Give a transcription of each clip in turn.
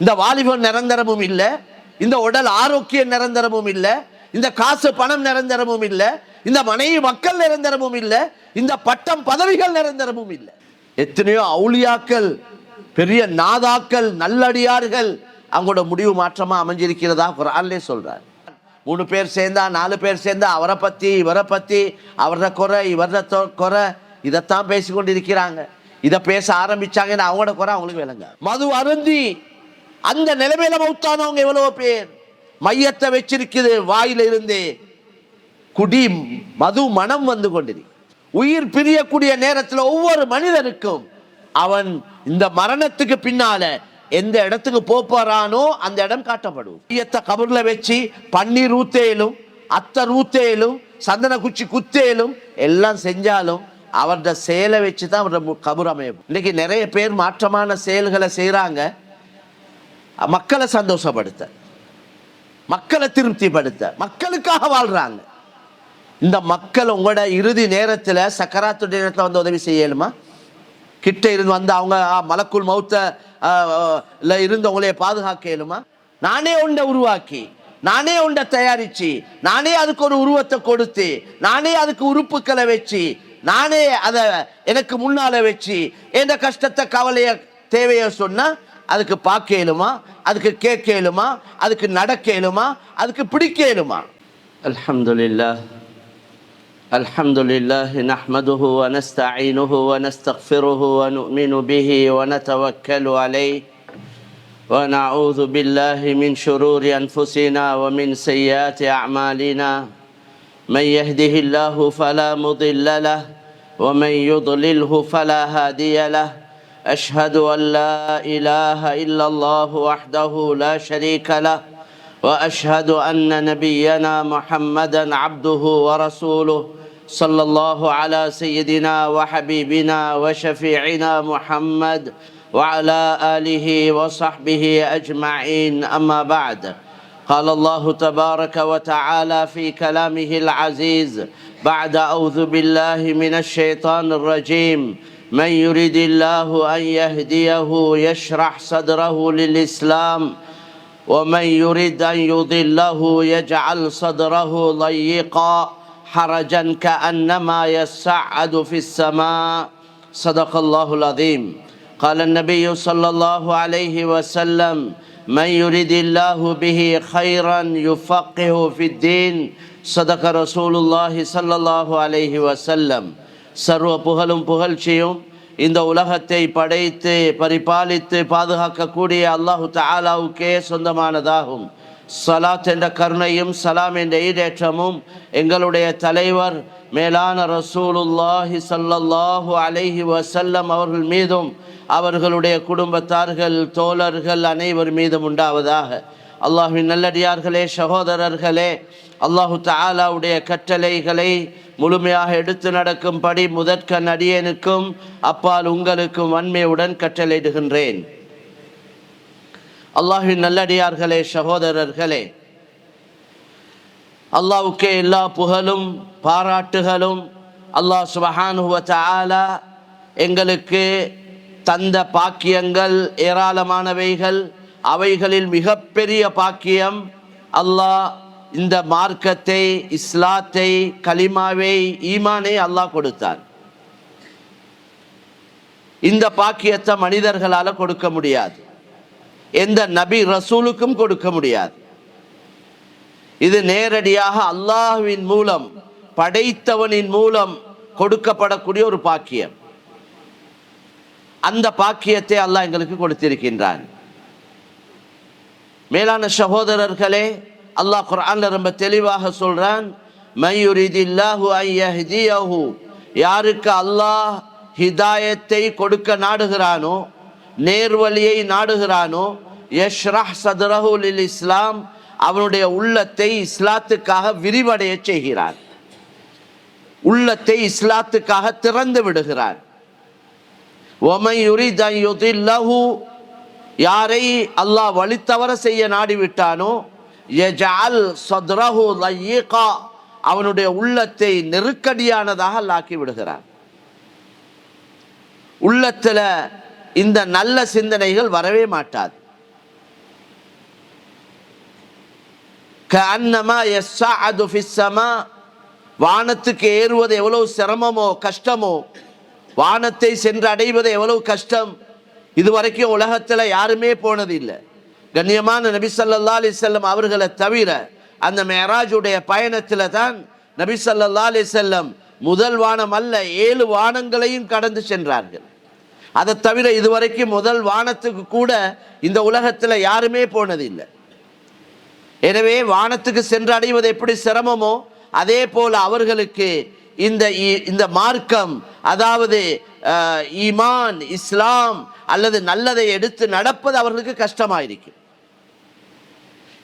இந்த வாலிபம் நிரந்தரமும் இல்லை, இந்த உடல் ஆரோக்கியம் நிரந்தரமும் இல்லை, இந்த காசு பணம் நிரந்தரமும் இல்லை, இந்த மனைவி மக்கள் நிரந்தரமும் இல்லை, இந்த பட்டம் பதவிகள் நிரந்தரமும் இல்லை. எத்தனையோ அவுலியாக்கள், பெரிய நாதாக்கள், நல்லடியார்கள் அவங்களோட முடிவு மாற்றமா அமைஞ்சிருக்கிறதா குர்ஆன்லே சொல்றார். 3 பேர் சேர்ந்தா 4 பேர் சேர்ந்தா அவரை பத்தி இவரை பத்தி, அவர குறை இவர குறை, இதைத்தான் பேசிக்கொண்டிருக்கிறாங்க. இதை பேச ஆரம்பிச்சாங்கன்னா அவங்களோட குறை அவங்களுக்கு விளங்க. மது அருந்தி அந்த நிலைமையில மௌத்தானவங்க எவ்வளவு பேர். மையத்தை வச்சிருக்குது வாயில இருந்து குடி மது மனம் வந்து கொண்டிருக்கு. உயிர் பிரியக்கூடிய நேரத்தில் ஒவ்வொரு மனிதனுக்கும் அவன் இந்த மரணத்துக்கு பின்னால எந்த இடத்துக்கு போறானோ அந்த இடம் காட்டப்படும். மையத்தை கபர்ல வச்சு பன்னீர் ஊத்தேலும் அத்தர் ஊத்தேலும் சந்தன குச்சி குத்தேலும் எல்லாம் செஞ்சாலும் அவருடைய செயலை வச்சு தான் அவருடைய கபர் அமையும். இன்னைக்கு நிறைய பேர் மாற்றமான செயல்களை செய்யறாங்க, மக்களை சந்தோஷப்படுத்த, மக்களை திருப்திப்படுத்த, மக்களுக்காக வாழ்றாங்க. இந்த மக்கள் உங்களோட இறுதி நேரத்தில் சக்கராத்து நேரத்தில் வந்து உதவி செய்யலுமா? கிட்ட இருந்து வந்து அவங்க மலக்குள் மௌத்த இருந்தவங்களே பாதுகாக்க இயலுமா? நானே உண்டை உருவாக்கி, நானே உண்டை தயாரிச்சு, நானே அதுக்கு ஒரு உருவத்தை கொடுத்து, நானே அதுக்கு உறுப்புக்களை வச்சு, நானே அதை எனக்கு முன்னால வச்சு எந்த கஷ்டத்தை கவலைய தேவைய சொன்னா அதுக்கு பார்க்க இயலுமா? அதுக்கு கேட்க இயலுமா? அதுக்கு நடக்க இயலுமா? அதுக்கு பிடிக்க இயலுமா? அல்ஹம்துலில்லாஹ் அல்ஹம்துலில்லாஹ் நஹ்மதுஹு வ நஸ்தஈனுஹு வ நஸ்தக்ஃபிருஹு வ நு'மினு பிஹி வ நதவக்கலு அலைஹி வ நஊது பில்லாஹி மின் ஷுரூரி அன்ஃபுஸினா வ மின் ஸய்யிஆத்தி அஅமாலினா من يهده الله فلا مضل له ومن يضلله فلا هادي له أشهد أن لا إله إلا الله وحده لا شريك له وأشهد أن نبينا محمدا عبده ورسوله صلى الله على سيدنا وحبيبنا وشفيعنا محمد وعلى آله وصحبه أجمعين أما بعد. قال الله تبارك وتعالى في كلامه العزيز بعد أعوذ بالله من الشيطان الرجيم من يريد الله أن يهديه يشرح صدره للإسلام ومن يريد أن يضله يجعل صدره ضيقا حرجا كأنما يصعد في السماء صدق الله العظيم. قال النبي صلى الله عليه وسلم من يريد الله به خيرا يفقه في الدين صدق رسول الله صلى الله عليه وسلم. சர்வ புகழும் புகழ்ச்சியும் இந்த உலகத்தை படைத்து பரிபாலித்து பாதுகாக்கக்கூடிய அல்லாஹு தஆலாவுக்கே சொந்தமானதாகும். ஸலாத் என்ற கருணையும் சலாம் என்ற ஈடேற்றமும் எங்களுடைய தலைவர் மேலான ரசூலுல்லாஹி ஸல்லல்லாஹு அலைஹி வஸல்லம் அவர்கள் மீதும் அவர்களுடைய குடும்பத்தார்கள் தோழர்கள் அனைவர் மீதும் உண்டாவதாக. அல்லாஹ்வின் நல்லடியார்களே, சகோதரர்களே, அல்லாஹு தஆலாவுடைய கட்டளைகளை முழுமையாக எடுத்து நடக்கும்படி முதற்கண் அடியேனுக்கும் அப்பால் உங்களுக்கும் வன்மையுடன் கட்டளையிடுகின்றேன். அல்லாஹ்வின் நல்லடியார்களே, சகோதரர்களே, அல்லாஹ்வுக்கே எல்லா புகழும் பாராட்டுகளும். அல்லாஹ் சுப்ஹானஹு வ தஆலா எங்களுக்கு தந்த பாக்கியங்கள் ஏராளமானவைகள். அவைகளில் மிகப்பெரிய பாக்கியம் அல்லாஹ் இந்த மார்க்கத்தை, இஸ்லாத்தை, கலிமாவை, ஈமானை அல்லாஹ் கொடுத்தான். இந்த பாக்கியத்தை மனிதர்களால கொடுக்க முடியாது, எந்த நபி ரசூலுக்கும் கொடுக்க முடியாது. இது நேரடியாக அல்லாஹ்வின் மூலம், படைத்தவனின் மூலம் கொடுக்கப்படக்கூடிய ஒரு பாக்கியம். அந்த பாக்கியத்தை அல்லாஹ் எங்களுக்கு கொடுத்திருக்கின்றான். மேலான சகோதரர்களே, அல்லாஹ் குர்ஆன்ல ரொம்ப தெளிவாக சொல்றான், மய்யுரிதில்லாஹு அன் யஹ்தியஹு, யாருக்கு அல்லாஹ் ஹிதாயத்தை கொடுக்க நாடுகிறானோ, நேர்வழியை நாடுகிறானோ, யஷ்ரஹ் சத்ரஹு லில் இஸ்லாம், அவனுடைய உள்ளத்தை இஸ்லாத்துக்காக விரிவடைய செய்கிறான், உள்ளத்தை இஸ்லாத்துக்காக திறந்து விடுகிறான். وَمَنْ يُرِيدْ أَنْ يُضِلَّهُ, யாரை அல்லாஹ் வழித்தவர செய்ய நாடிவிட்டானோ, يَجْعَلْ صَدْرَهُ ضَيِّقًا, அவனுடைய உள்ளத்தை நெருக்கடியானதாக ஆக்கி விடுகிறான். உள்ளத்துல இந்த நல்ல சிந்தனைகள் வரவே மாட்டாது. கஅன்னமா யஸ்ஸஅது ஃபிஸ்ஸமா, வானத்துக்கு ஏறுவது எவ்வளவு சிரமமோ கஷ்டமோ, வானத்தை சென்று அடைவது எவ்வளவு கஷ்டம், இதுவரைக்கும் உலகத்தில் யாருமே போனது இல்லை. கண்ணியமான நபி ஸல்லல்லாஹு அலைஹி வஸல்லம் அவர்களை தவிர அந்த மேராஜுடைய பயணத்தில் தான் நபி ஸல்லல்லாஹு அலைஹி வஸல்லம் முதல் வானம் அல்ல 7 வானங்களையும் கடந்து சென்றார்கள். அதை தவிர இதுவரைக்கும் முதல் வானத்துக்கு கூட இந்த உலகத்தில் யாருமே போனதில்லை. எனவே வானத்துக்கு சென்று அடைவது எப்படி சிரமமோ அதே போல அவர்களுக்கு இந்த மார்க்கம், அதாவது ஈமான் இஸ்லாம் அல்லது நல்லதை எடுத்து நடப்பது அவர்களுக்கு கஷ்டமாயிருக்கும்.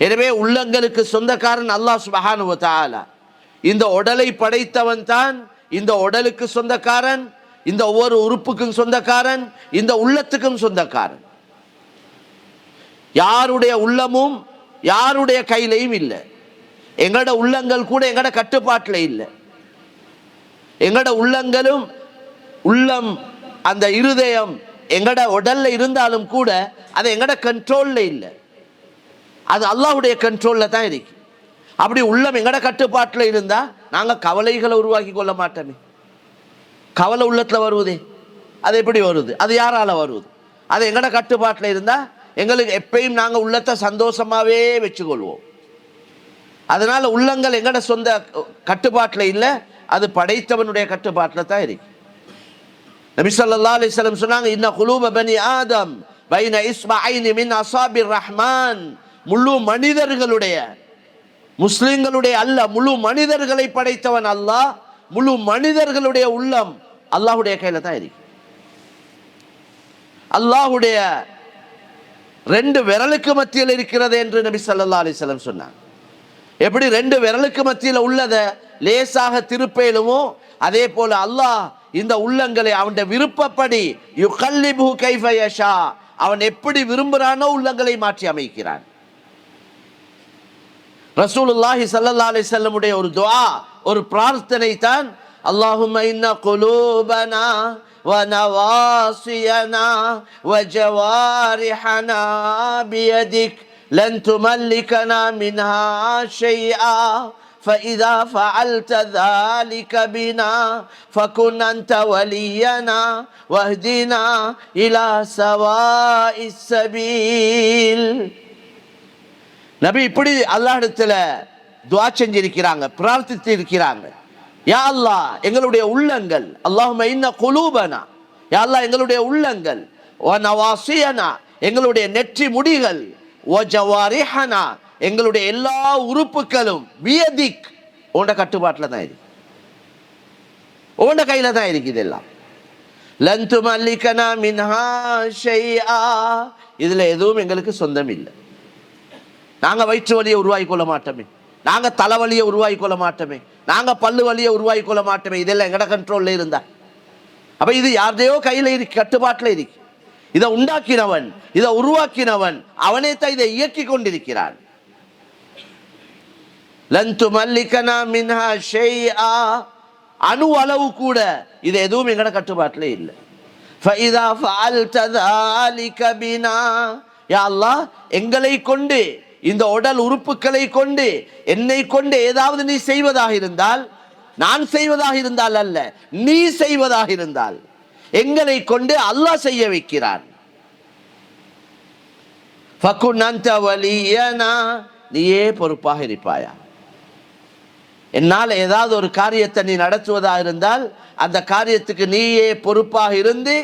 எனவே உள்ளங்களுக்கு சொந்தக்காரன் அல்லாஹ் சுப்ஹானஹு வ தஆலா. இந்த உடலை படைத்தவன் தான் இந்த உடலுக்கு சொந்தக்காரன், இந்த ஒவ்வொரு உறுப்புக்கும் சொந்தக்காரன், இந்த உள்ளத்துக்கும் சொந்தக்காரன். யாருடைய உள்ளமும் யாருடைய கையிலையும் இல்லை. எங்களோட உள்ளங்கள் கூட எங்களோட கட்டுப்பாட்டில் இல்லை. எங்களோட உள்ளம் அந்த இருதயம் எங்களோட உடல்ல இருந்தாலும் கூட அது எங்களோட கண்ட்ரோல்ல இல்லை, அது அல்லாஹ்வுடைய கண்ட்ரோல்ல தான் இருக்கு. அப்படி உள்ளம் எங்களோட கட்டுப்பாட்டில் இருந்தா நாங்கள் கவலைகளை உருவாக்கி கொள்ள மாட்டோமே. கவலை உள்ளத்துல வருவதே, அது எப்படி வருது? அது யாரால வருவது? அது எங்களோட கட்டுப்பாட்டில் இருந்தா எங்களுக்கு எப்பயும் நாங்கள் உள்ளத்தை சந்தோஷமாவே வச்சுக்கொள்வோம். அதனால உள்ளங்கள் எங்களோட சொந்த கட்டுப்பாட்டில் இல்லை, அது படைத்தவனுடைய கட்டுப்பாட்டில் தான் இருக்கு. நபி ஸல்லல்லாஹு அலைஹி வஸல்லம் சொன்னாங்க, இன்ன குலூப பனி ஆதம் பைன இஸ்மஐனி மின் அஸாபிர் ரஹ்மான். முழு மனிதர்களுடைய, முஸ்லிம்களுடைய அல்ல, முழு மனிதர்களை படைத்தவன் அல்லாஹ். முழு மனிதர்களுடைய உள்ளம் அல்லாஹ்வுடைய கையில தான் இருக்கு. அல்லாஹ்வுடைய 2 விரலுக்கு மத்தியில் இருக்கிறது என்று நபி ஸல்லல்லாஹு அலைஹி வஸல்லம் சொன்னாங்க. எப்படி 2 விரலுக்கு மத்தியில் உள்ளதை லேசாக திருப்பேலுமோ அதே போல அல்லாஹ் இந்த உள்ளங்களை அவனுடைய விருப்பப்படி யுகல்லிபு கைஃப யஷா, அவன் எப்படி விரும்புகிறானோ உள்ளங்களை மாற்றி அமைக்கிறான். ரசூலுல்லாஹி ஸல்லல்லாஹு அலைஹி வஸல்லம் உடைய ஒரு துஆ, ஒரு பிரார்த்தனை தான், அல்லாஹும்ம இன்ன குலூபனா வ நவாசியனா வ ஜவாரிஹனா பியதிக் லன் துமல்லிகனா மின்ஹா ஷைஆ فإذا فعلت ذلك بنا فكن أنت ولينا واهدنا إلى سواء السبيل. நபி இப்படி அல்லாஹ்விடத்துல துஆ செஞ்சிருக்கிறாங்க, பிரார்த்தித்து இருக்கிறாங்க. யா அல்லாஹ் எங்களுடைய உள்ளங்கள், அல்லாஹும்ம இன்ன குலூபனா, யா அல்லாஹ் எங்களுடைய உள்ளங்கள், வ நவாசியனா எங்களுடைய நெற்றி முடிகள், வ ஜவாரிஹனா எங்களுடைய எல்லா உறுப்புகளும், பியதிக் உன்ட கட்டுப்பாட்டில் தான் இருக்கு, உன்ட கையில தான் இருக்கு. இதெல்லாம் லன் துமல்லிகனா மின்ஹா ஷைஆ, இதுல எதுவும் எங்களுக்கு சொந்தம் இல்லை. நாங்க வயிற்று வலியை உருவாக்கி கொள்ள மாட்டோமே, நாங்க தலைவலியை உருவாக்கி கொள்ள மாட்டோமே, நாங்க பல்லு வலியை உருவாக்கி கொள்ள மாட்டோமே. இதெல்லாம் எங்கட கண்ட்ரோல்ல இருந்தா அப்ப இது யாருடையோ கையில இருக்கு, கட்டுப்பாட்டில் இருக்கு. இதை உண்டாக்கினவன், இதை உருவாக்கினவன் அவனே தான் இதை இயக்கி கொண்டிருக்கிறான். லன் துமல்லிகனா மின்ஹா ஷைஆ, அணு அளவு கூட இது எதுவும் எங்கட கட்டுப்பாட்டில் இல்லை. ஃபஇதா ஃபஅல்த ذلك பினா, யா அல்லாஹ் எங்களை கொண்டு, இந்த உடல் உறுப்புகளை கொண்டு, என்னை கொண்டு ஏதாவது நீ செய்வதாக இருந்தால், நான் செய்வதாக இருந்தால் அல்ல, நீ செய்வதாக இருந்தால், எங்களை கொண்டு அல்லாஹ் செய்ய வைக்கிறான். ஃபகுன் அன்த வலியனா, நீயே பொறுப்பாக இருப்பாயா. என்னால் ஏதாவது ஒரு காரியத்தை நீ நடத்துவதாக இருந்தால் அந்த காரியத்துக்கு நீயே பொறுப்பாக இருந்து,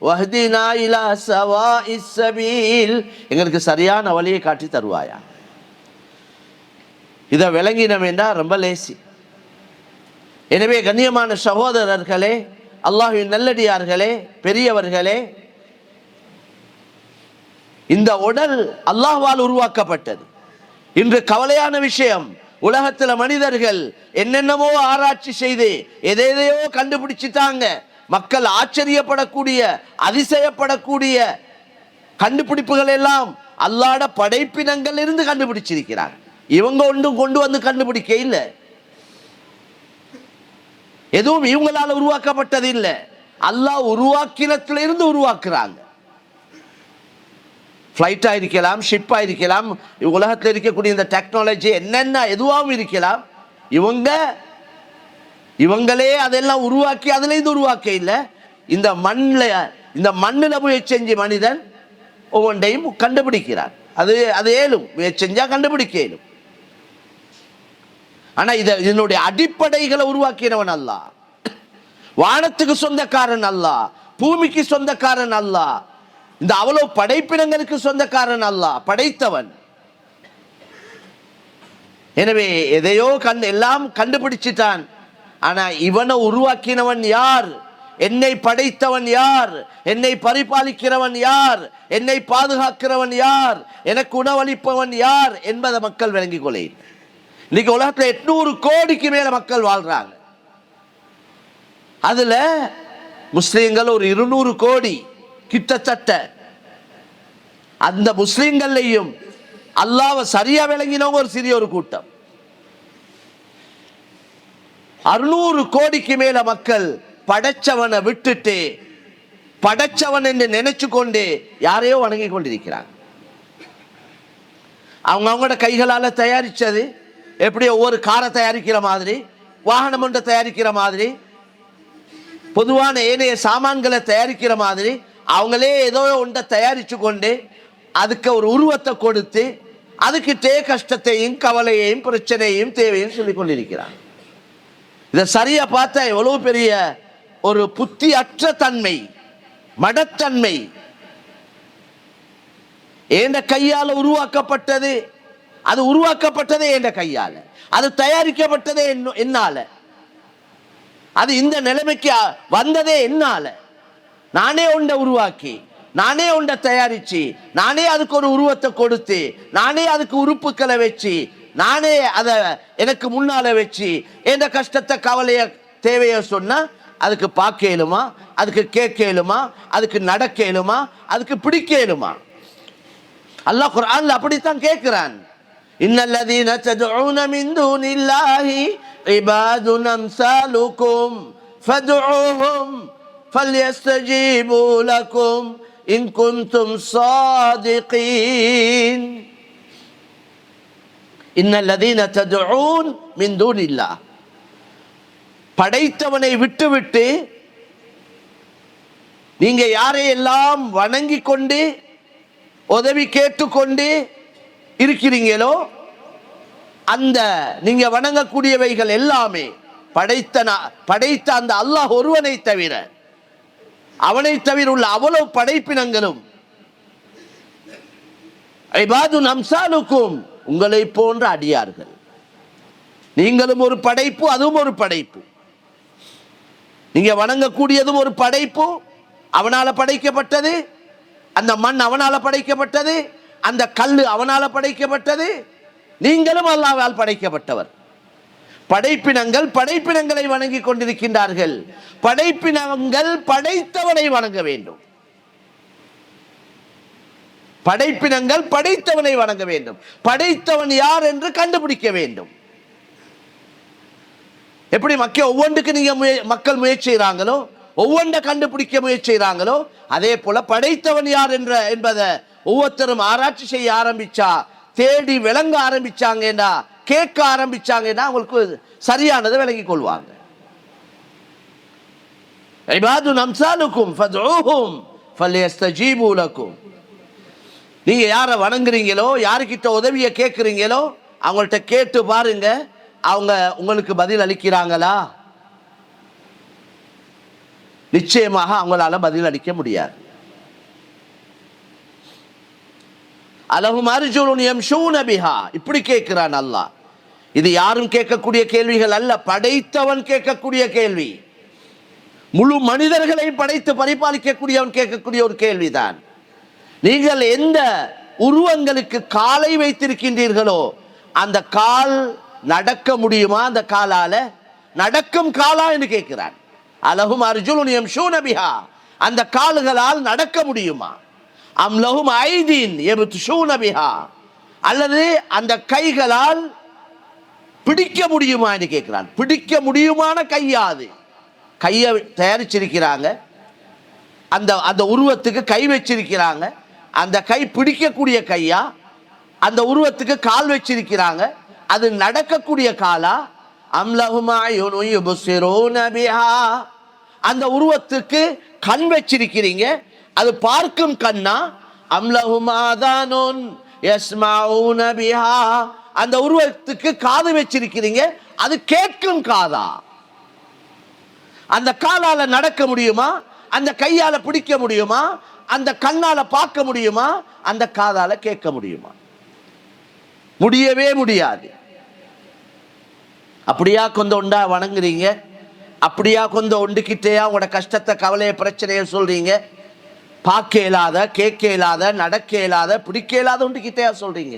வஹ்தினா இலா ஸவாஇஸ் ஸபீல், எங்களுக்கு சரியான வழியை காட்டி தருவாயா. இதை விளங்கினோம் என்றால் ரொம்ப லேசி. எனவே கண்ணியமான சகோதரர்களே, அல்லாஹ்வின் நல்லடியார்களே, பெரியவர்களே, இந்த உடல் அல்லாஹ்வால் உருவாக்கப்பட்டது. இன்று கவலையான விஷயம், உலகத்துல மனிதர்கள் என்னென்னமோ ஆராய்ச்சி செய்து எதையோ கண்டுபிடிச்சிட்டாங்க. மக்கள் ஆச்சரியப்படக்கூடிய, அதிசயப்படக்கூடிய கண்டுபிடிப்புகள் எல்லாம் அல்லாஹ்வுடைய படைப்பினங்கள் இருந்து கண்டுபிடிச்சிருக்கிறாங்க. இவங்க ஒன்றும் கொண்டு வந்து கண்டுபிடிக்க இல்லை, எதுவும் இவங்களால உருவாக்கப்பட்டது இல்லை, அல்லாஹ் உருவாக்கினத்திலிருந்து உருவாக்குறாங்க. ஃப்ளைட்டாக இருக்கலாம், ஷிப்பாக இருக்கலாம், உலகத்தில் இருக்கக்கூடிய இந்த டெக்னாலஜி என்னென்ன எதுவாகவும் இருக்கலாம். இவங்களே அதெல்லாம் உருவாக்கி அதுலேருந்து உருவாக்க இல்லை. இந்த மண்ணில் முயற்சி செஞ்ச மனிதன் ஒவ்வொன்றையும் கண்டுபிடிக்கிறார். அது ஏலும் முயற்சி செஞ்சால் கண்டுபிடிக்க இயலும். ஆனால் இதனுடைய அடிப்படைகளை உருவாக்கினவன் அல்லாஹ். வானத்துக்கு சொந்தக்காரன் அல்லாஹ், பூமிக்கு சொந்தக்காரன் அல்லாஹ், இந்த அவ்வளவு படைப்பினங்களுக்கு சொந்தக்காரன் அல்லாஹ், படைத்தவன். எனவே எதையோ எல்லாம் கண்டுபிடிச்சிட்டான். ஆனா இவனை உருவாக்கினவன் யார், என்னை படைத்தவன் யார், என்னை பரிபாலிக்கிறவன் யார், என்னை பாதுகாக்கிறவன் யார், எனக்கு உணவளிப்பவன் யார் என்பதை மக்கள் விளங்கிக் கொள்ள. இன்னைக்கு உலகத்தில் 800 கோடிக்கு மேல மக்கள் வாழ்றாங்க. அதுல முஸ்லிம்கள் ஒரு 200 கோடி கிட்டத்தட்ட. அந்த முஸ்லிம்கள்லையும் அல்லாஹ்வை சரியா விளங்கினவங்க ஒரு சிறிய ஒரு கூட்டம். 600 கோடிக்கு மேல மக்கள் படைச்சவனை விட்டுட்டு படைச்சவன் என்று நினைச்சு கொண்டு யாரையோ வணங்கி கொண்டிருக்கிறாங்க. அவங்களோட கைகளால தயாரிச்சது எப்படி, ஒவ்வொரு காரை தயாரிக்கிற மாதிரி, வாகனம் ஒன்றை தயாரிக்கிற மாதிரி, பொதுவான ஏனைய சாமான்களை தயாரிக்கிற மாதிரி அவங்களே ஏதோ ஒன்றை தயாரிச்சு கொண்டு அதுக்கு ஒரு உருவத்தை கொடுத்து அதுக்கிட்டே கஷ்டத்தையும் கவலையையும் பிரச்சனையும் தேவையும் சொல்லிக் கொண்டிருக்கிறாங்க. இதை சரியா பார்த்தா எவ்வளவு பெரிய ஒரு புத்தி அற்ற தன்மை, மடத்தன்மை. என்ற கையால உருவாக்கப்பட்டது, அது உருவாக்கப்பட்டதே என்ற கையால, அது தயாரிக்கப்பட்டதே என்னால, அது இந்த நிலைமைக்கு வந்ததே என்னால. நானே ஒன்றை உருவாக்கி, நானே ஒன்றை தயாரிச்சு, நானே அதுக்கு ஒரு உருவத்தை கொடுத்து, நானே அதுக்கு உறுப்புக்களை வச்சு, நானே அதை எனக்கு முன்னால வச்சு எந்த கஷ்டத்தை கவலைய தேவைய சொன்னா அதுக்கு பார்க்க இயலுமா, அதுக்கு கேட்க இயலுமா, அதுக்கு நடக்க இயலுமா, அதுக்கு பிடிக்க இயலுமா? அல்லாஹ் குர்ஆன்ல அப்படித்தான் கேட்கிறான். இன்னல்லதீன ததுஊன மின் தூனில்லாஹி இபாதுன் அம்சாலுக்கும் ஃபதுஊஹும் ஃபல்யஸ்தஜீபு லக்கும் இன் குன்தும் ஸாதிகீன். இன்னல்லதீன ததுஊன் மின் தூனில்லாஹ், படைத்தவனை விட்டுவிட்டு நீங்க யாரையெல்லாம் வணங்கி கொண்டு உதவி கேட்டுக்கொண்டு இருக்கிறீங்களோ அந்த நீங்க வணங்கக்கூடியவைகள் எல்லாமே படைத்த அந்த அல்லாஹ் ஒருவனை தவிர, அவனை தவிர உள்ள அவ்வளவு படைப்பினங்களும் இபாதுன் அம்சாலுக்கும், உங்களை போன்ற அடியார்கள். நீங்களும் ஒரு படைப்பு, அதுவும் ஒரு படைப்பு. நீங்க வணங்கக்கூடியதும் ஒரு படைப்பு, அவனால படைக்கப்பட்டது. அந்த மண் அவனால படைக்கப்பட்டது, அந்த கல்லு அவனால படைக்கப்பட்டது. நீங்களும் அல்லாஹ்வால் படைக்கப்பட்டவர். படைப்பினங்களை வணங்கி கொண்டிருக்கின்றார்கள். படைப்பினங்கள் படைத்தவனை வணங்க வேண்டும். படைப்பினங்கள் படைத்தவனை வணங்க வேண்டும். படைத்தவன் யார் என்று கண்டுபிடிக்க வேண்டும். எப்படி ஒவ்வொன்றுக்கு நீங்க மக்கள் முயற்சி செய்கிறாங்களோ, ஒவ்வொன்றை கண்டுபிடிக்க முயற்சி செய்கிறாங்களோ, அதே போல படைத்தவன் யார் என்பதை ஒவ்வொருத்தரும் ஆராய்ச்சி செய்ய ஆரம்பிச்சா, தேடி விளங்க ஆரம்பிச்சாங்கன்னா, கேட்க ஆரம்பிச்சாங்கன்னா அவங்களுக்கு சரியானதை விளங்கிக் கொள்வாங்க. இபாதுன் அம்சாலுக்கும் ஃபதுஊஹும் ஃபல்யஸ்தஜீபு லக்கும். நீங்க யாரை வணங்குறீங்களோ, யாருக்கிட்ட உதவியை கேட்குறீங்களோ, அவங்கள்ட்ட கேட்டு பாருங்க, அவங்க உங்களுக்கு பதில் அளிக்கிறாங்களா? நிச்சயமாக அவங்களால பதில் அளிக்க முடியாது. அலஹும் அர்ஜுலுன் யம்ஷூன பிஹா, இப்படி கேட்கிறான் அல்லாஹ். இது யாரும் கேட்கக்கூடிய கேள்விகள் அல்ல, படைத்தவன் கேட்கக்கூடிய கேள்வி. முழு மனிதர்களை படைத்து பரிபாலிக்கக்கூடியவன் கேட்கக்கூடிய ஒரு கேள்விதான். நீங்கள் எந்த உருவங்களுக்கு காலை வைத்திருக்கின்றீர்களோ அந்த கால் நடக்க முடியுமா? அந்த காலால நடக்கும் காலா என்று கேட்கிறான். அலஹும் அர்ஜுலுன் யம்ஷூன பிஹா, அந்த கால்களால் நடக்க முடியுமா? அம் லஹும் ஐதீன் யப்துஷூன பிஹா, அல்லது அந்த கைகளால் பிடிக்க முடியுமா என்று கேட்கிறான். பிடிக்க முடியுமான கையாது. கையை தயாரிச்சிருக்கிறாங்க, அந்த அந்த உருவத்துக்கு கை வச்சிருக்கிறாங்க. அந்த கை பிடிக்கக்கூடிய கையா, அந்த உருவத்துக்கு கால் வச்சிருக்கிறாங்க, அது நடக்கக்கூடிய காலா, அந்த உருவத்துக்கு கண் வச்சிருக்கிறீங்க, அது பார்க்கும் கண்ணா, அந்த உருவத்துக்கு காது வச்சிருக்கிறீங்க, அது கேட்கும் காதா? அந்த காலால நடக்க முடியுமா? அந்த கையால பிடிக்க முடியுமா? அந்த கண்ணால பார்க்க முடியுமா? அந்த காதால கேட்க முடியுமா? முடியவே முடியாது. அப்படியா கொஞ்சம் உண்டா வணங்குறீங்க? அப்படியா கொஞ்சம் ஒண்டுக்கிட்டேயா உங்களோட கஷ்டத்தை, கவலையை, பிரச்சனையை சொல்றீங்க? பார்க்க இயலாத, கேட்க இயலாத, நடக்க இயலாத, பிடிக்க இயலாத ஒண்டுக்கிட்டேயா சொல்றீங்க?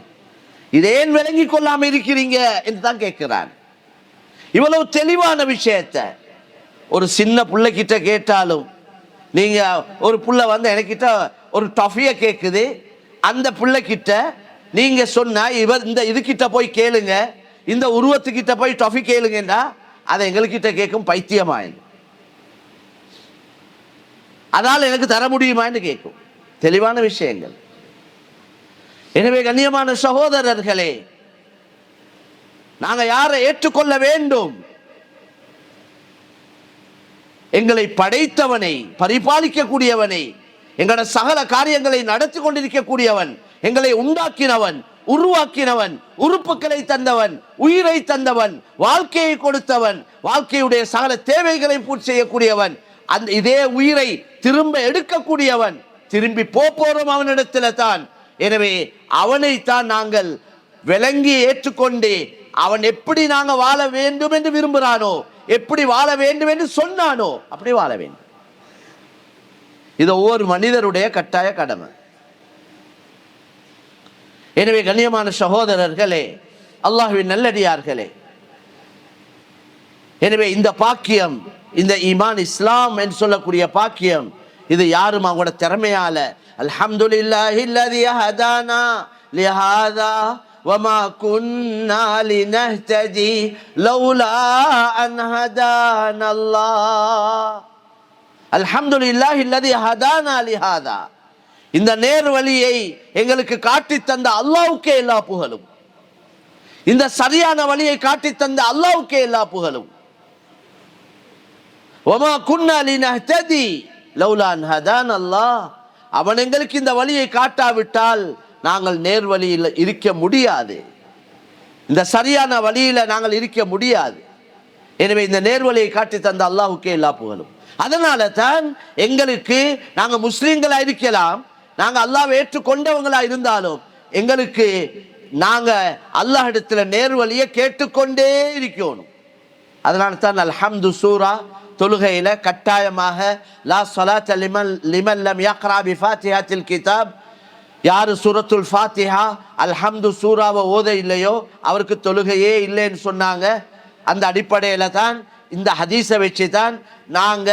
இதேன் விளங்கி கொள்ளாம இருக்கிறீங்க என்று தான் கேட்கிறான். இவ்வளவு தெளிவான விஷயத்தை ஒரு சின்ன பிள்ளைகிட்ட கேட்டாலும், நீங்க ஒரு புள்ள வந்து எனக்கிட்ட ஒரு டஃபியை கேட்குது, அந்த பிள்ளைகிட்ட நீங்க சொன்ன இவர் இந்த இதுகிட்ட போய் கேளுங்க, இந்த உருவத்துக்கிட்ட போய் டஃபி கேளுங்கன்றா அதை எங்கள்கிட்ட கேட்கும் பைத்தியமாயிடும். அதனால் எனக்கு தர முடியுமான்னு கேட்கும். தெளிவான விஷயங்கள். எனவே கண்ணியமான சகோதரர்களே, நாங்கள் யாரை ஏற்றுக்கொள்ள வேண்டும்? எங்களை படைத்தவனை, பரிபாலிக்கக்கூடியவனை, எங்களோட சகல காரியங்களை நடத்தி கொண்டிருக்கக்கூடியவன், எங்களை உண்டாக்கினவன், உருவாக்கினவன், உறுப்புகளை தந்தவன், உயிரை தந்தவன், வாழ்க்கையை கொடுத்தவன், வாழ்க்கையுடைய சகல தேவைகளை பூர்த்தி செய்யக்கூடியவன், அந்த இதே உயிரை திரும்ப எடுக்கக்கூடியவன், திரும்பி போறோம் அவனிடத்துல தான். எனவே அவனைத்தான் நாங்கள் விளங்கி ஏற்றுக்கொண்டு, அவன் எப்படி நாங்க வாழ வேண்டும் என்று விரும்புகிறானோ, எப்படி வாழ வேண்டும் என்று சொன்னானோ அப்படி வாழ வேண்டும். இது ஒவ்வொரு மனிதருடைய கட்டாய கடமை. எனவே கண்ணியமான சகோதரர்களே, அல்லாஹ்வின் நல்லடியார்களே, எனவே இந்த பாக்கியம், இந்த ஈமான் இஸ்லாம் என்று சொல்லக்கூடிய பாக்கியம், இது யாரும் அவங்களோட திறமையால அல்ஹம்துலில்லாஹி அல்லதி ஹதானா லிஹாதா வமா குன்னா லினஹ்ததி லௌலா அன் ஹதானல்லாஹ். அல்ஹம்துலில்லாஹி அல்லதி ஹதானா லிஹாதா. இந்த நேர் வழியை எங்களுக்கு காட்டி தந்த அல்லாஹ்வுக்கே எல்லா புகழும். இந்த சரியான வழியை காட்டி தந்த அல்லாஹ்வுக்கே எல்லா புகழும். வமா குன்னா லினஹ்ததி லௌலா அன் ஹதானல்லாஹ். அவன் எங்களுக்கு இந்த வழியை காட்டாவிட்டால் நாங்கள் நேர் வழியில் இருக்க முடியாது. இந்த சரியான வழியில நாங்கள் இருக்க முடியாது. எனவே இந்த நேர்வழியை காட்டி தந்த அல்லாஹ்வுக்கே எல்லா புகழும். அதனால தான் எங்களுக்கு, நாங்க முஸ்லீம்களா இருக்கலாம், நாங்க அல்லாஹ்வை ஏற்றுக்கொண்டவங்களா இருந்தாலும், எங்களுக்கு நாங்க அல்லாஹ் இடத்துல நேர்வழியை கேட்டுக்கொண்டே இருக்கணும். அதனால தான் அல்ஹம்து சூரா தொழுகையில கட்டாயமாக லா ஸலாத்த லிமன் லம் யக்ரா பி ஃபாத்திஹத்தில் கிதாப், யாரு சூரத்துல் ஃபாத்திஹா அல்ஹம்து சூராவை ஓத இல்லையோ அவருக்கு தொழுகையே இல்லைன்னு சொன்னாங்க. அந்த அடிப்படையில தான், இந்த ஹதீஸை வச்சு தான் நாங்க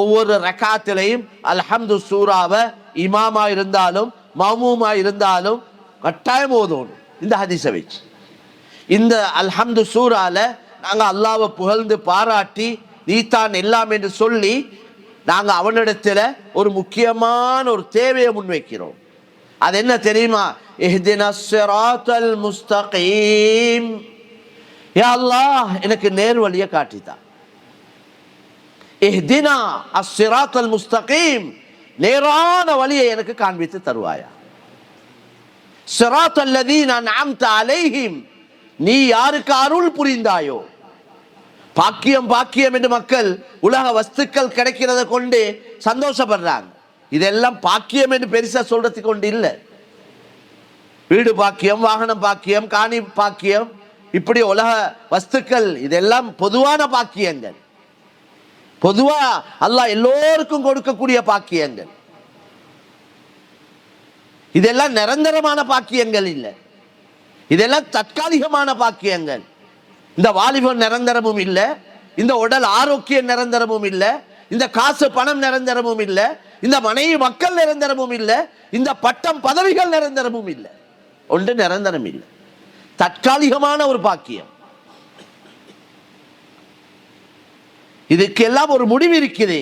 ஒவ்வொரு ரக்காத்திலையும் அல்ஹம்து சூராவை இமாமா இருந்தாலும் மௌமூமா இருந்தாலும் கட்டாயம் ஓதணும். இந்த ஹதீஸை வச்சு இந்த அல்ஹம்து சூரால நாங்க அல்லாஹ்வை புகழ்ந்து பாராட்டி நீதான் எல்லாம் என்று சொல்லி நாங்க அவனிடத்துல ஒரு முக்கியமான ஒரு தேவையை முன்வைக்கிறோம். அது என்ன தெரியுமா? இஹ்தினஸ் ஸிராத்தல் முஸ்தகீம். யா அல்லாஹ், எனக்கு நேர் வழியை காட்டித்தா. இஹ்தினா அஸ்-ஸிராத்தல் முஸ்தகீம், நேரான வழியை எனக்கு காண்பித்து தருவாயா. ஸிராத்தல் லதீன அன்அம்த அலைஹிம், நீ யாருக்கு அருள் புரிந்தாயோ. பாக்கியம் பாக்கியம் என்று மக்கள் உலக வஸ்துக்கள் கிடைக்கிறத கொண்டு சந்தோஷப்படுறாங்க. இதெல்லாம் பாக்கியம் என்று பெருசா சொல்றதுக்கு கொண்டு இல்லை. வீடு பாக்கியம், வாகனம் பாக்கியம், காணி பாக்கியம், இப்படி உலக வஸ்துக்கள் இதெல்லாம் பொதுவான பாக்கியங்கள். பொதுவா அல்லாஹ் எல்லோருக்கும் கொடுக்கக்கூடிய பாக்கியங்கள். இதெல்லாம் நிரந்தரமான பாக்கியங்கள் இல்லை, இதெல்லாம் தற்காலிகமான பாக்கியங்கள். இந்த வாலிபம் நிரந்தரமும் இல்லை, இந்த உடல் ஆரோக்கியம் நிரந்தரமும் இல்லை, இந்த காசு பணம் நிரந்தரமும் இல்லை, இந்த மனைவி மக்கள் நிரந்தரமும் இல்லை, இந்த பட்டம் பதவிகள் நிரந்தரமும் இல்லை. ஒன்று நிரந்தரம் இல்லை, தற்காலிகமான ஒரு பாக்கியம். இதுக்கெல்லாம் ஒரு முடிவு இருக்குது.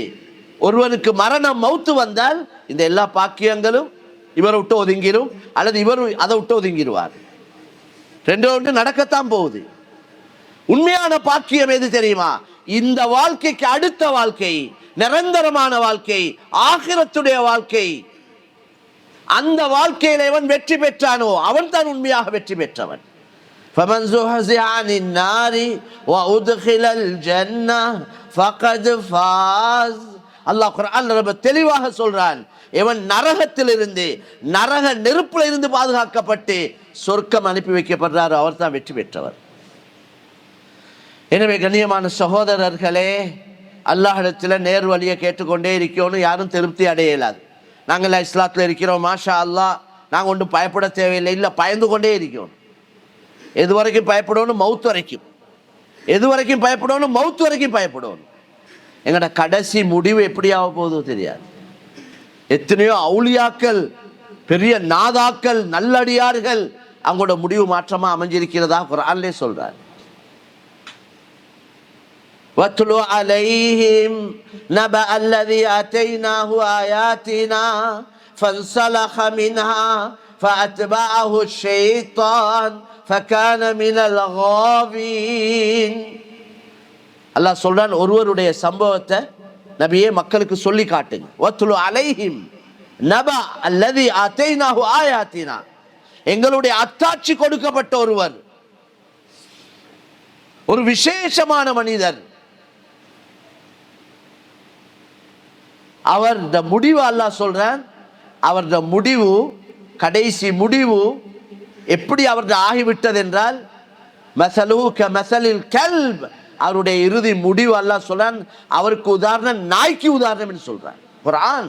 ஒருவனுக்கு மரணம் மௌத்து வந்தால் இந்த எல்லா பாக்கியங்களும் இவரை விட்டு ஒதுங்கிடும், அல்லது இவர் அதை விட்டு ஒதுங்கிடுவார். ரெண்டு ஒன்று நடக்கத்தான் போகுது. உண்மையான பாக்கியம் எது தெரியுமா? இந்த வாழ்க்கைக்கு அடுத்த வாழ்க்கை, நிரந்தரமான வாழ்க்கை, ஆகிரத்துடைய வாழ்க்கை. அந்த வாழ்க்கையில எவன் வெற்றி பெற்றானோ அவன் தான் உண்மையாக வெற்றி பெற்றவன். فمن زحزح عن النار وأدخل الجنة فقد فاز. அல்லாஹ் குர்ஆன்ல ரொம்ப தெளிவாக சொல்றான், எவன் நரகத்திலிருந்து, நரக நெருப்புல இருந்து பாதுகாக்கப்பட்டு சொர்க்கம் அனுப்பி வைக்கப்படுறார், அவர் தான் வெற்றி பெற்றவர். எனவே கண்ணியமான சகோதரர்களே, அல்லாஹ்விடத்தில் நேர் வழியை கேட்டுக்கொண்டே இருக்கணும். யாரும் திருப்தி அடைய இயலாது. நாங்கள் இஸ்லாத்தில் இருக்கிறோம், மாஷா அல்லாஹ், நாங்கள் ஒன்றும் பயப்பட தேவையில்லை. இல்லை, பயந்து கொண்டே இருக்கணும். எது வரைக்கும் பயப்படணும்? மவுத் வரைக்கும். எது வரைக்கும் பயப்படணும்? மவுத் வரைக்கும் பயப்படணும். எங்களோட கடைசி முடிவு எப்படி ஆக போகுதோ தெரியாது. எத்தனையோ அவுலியாக்கள், பெரிய நாதாக்கள், நல்லடியார்கள், அவங்களோட முடிவு மாற்றமா அமைஞ்சிருக்கிறதா குர்ஆன்லே சொல்றார். وَاتْلُ عَلَيْهِمْ نَبَأَ الَّذِي آتَيْنَاهُ آيَاتِنَا فَانْسَلَخَ مِنْهَا فَأَتْبَعَهُ الشَّيْطَانُ فَكَانَ مِنَ الْغَاوِينَ. அல்லாஹ் சொல்றான், ஒருவருடைய சம்பவத்தை நபியே மக்களுக்கு சொல்லி காட்டுங்க. வத்லு அலைஹிம் நபா அல்லதி ஆதைனாஹு ஆயாத்தினா. எங்களுடைய அத்தாட்சி கொடுக்கப்பட்ட ஒருவர், ஒரு விசேஷமான மனிதர். அவருடைய முடிவு அல்லாஹ் சொல்றான், அவருடைய முடிவு, கடைசி முடிவு எப்படி அவருடைய ஆகிவிட்டது என்றால், மஸலுஹு கமஸலில் கல்ப். அவருடைய இறுதி முடிவு அல்லாஹ் சொல்றான், அவருக்கு உதாரணம் நாய்க்கு உதாரணம் என்று சொல்றான் குர்ஆன்.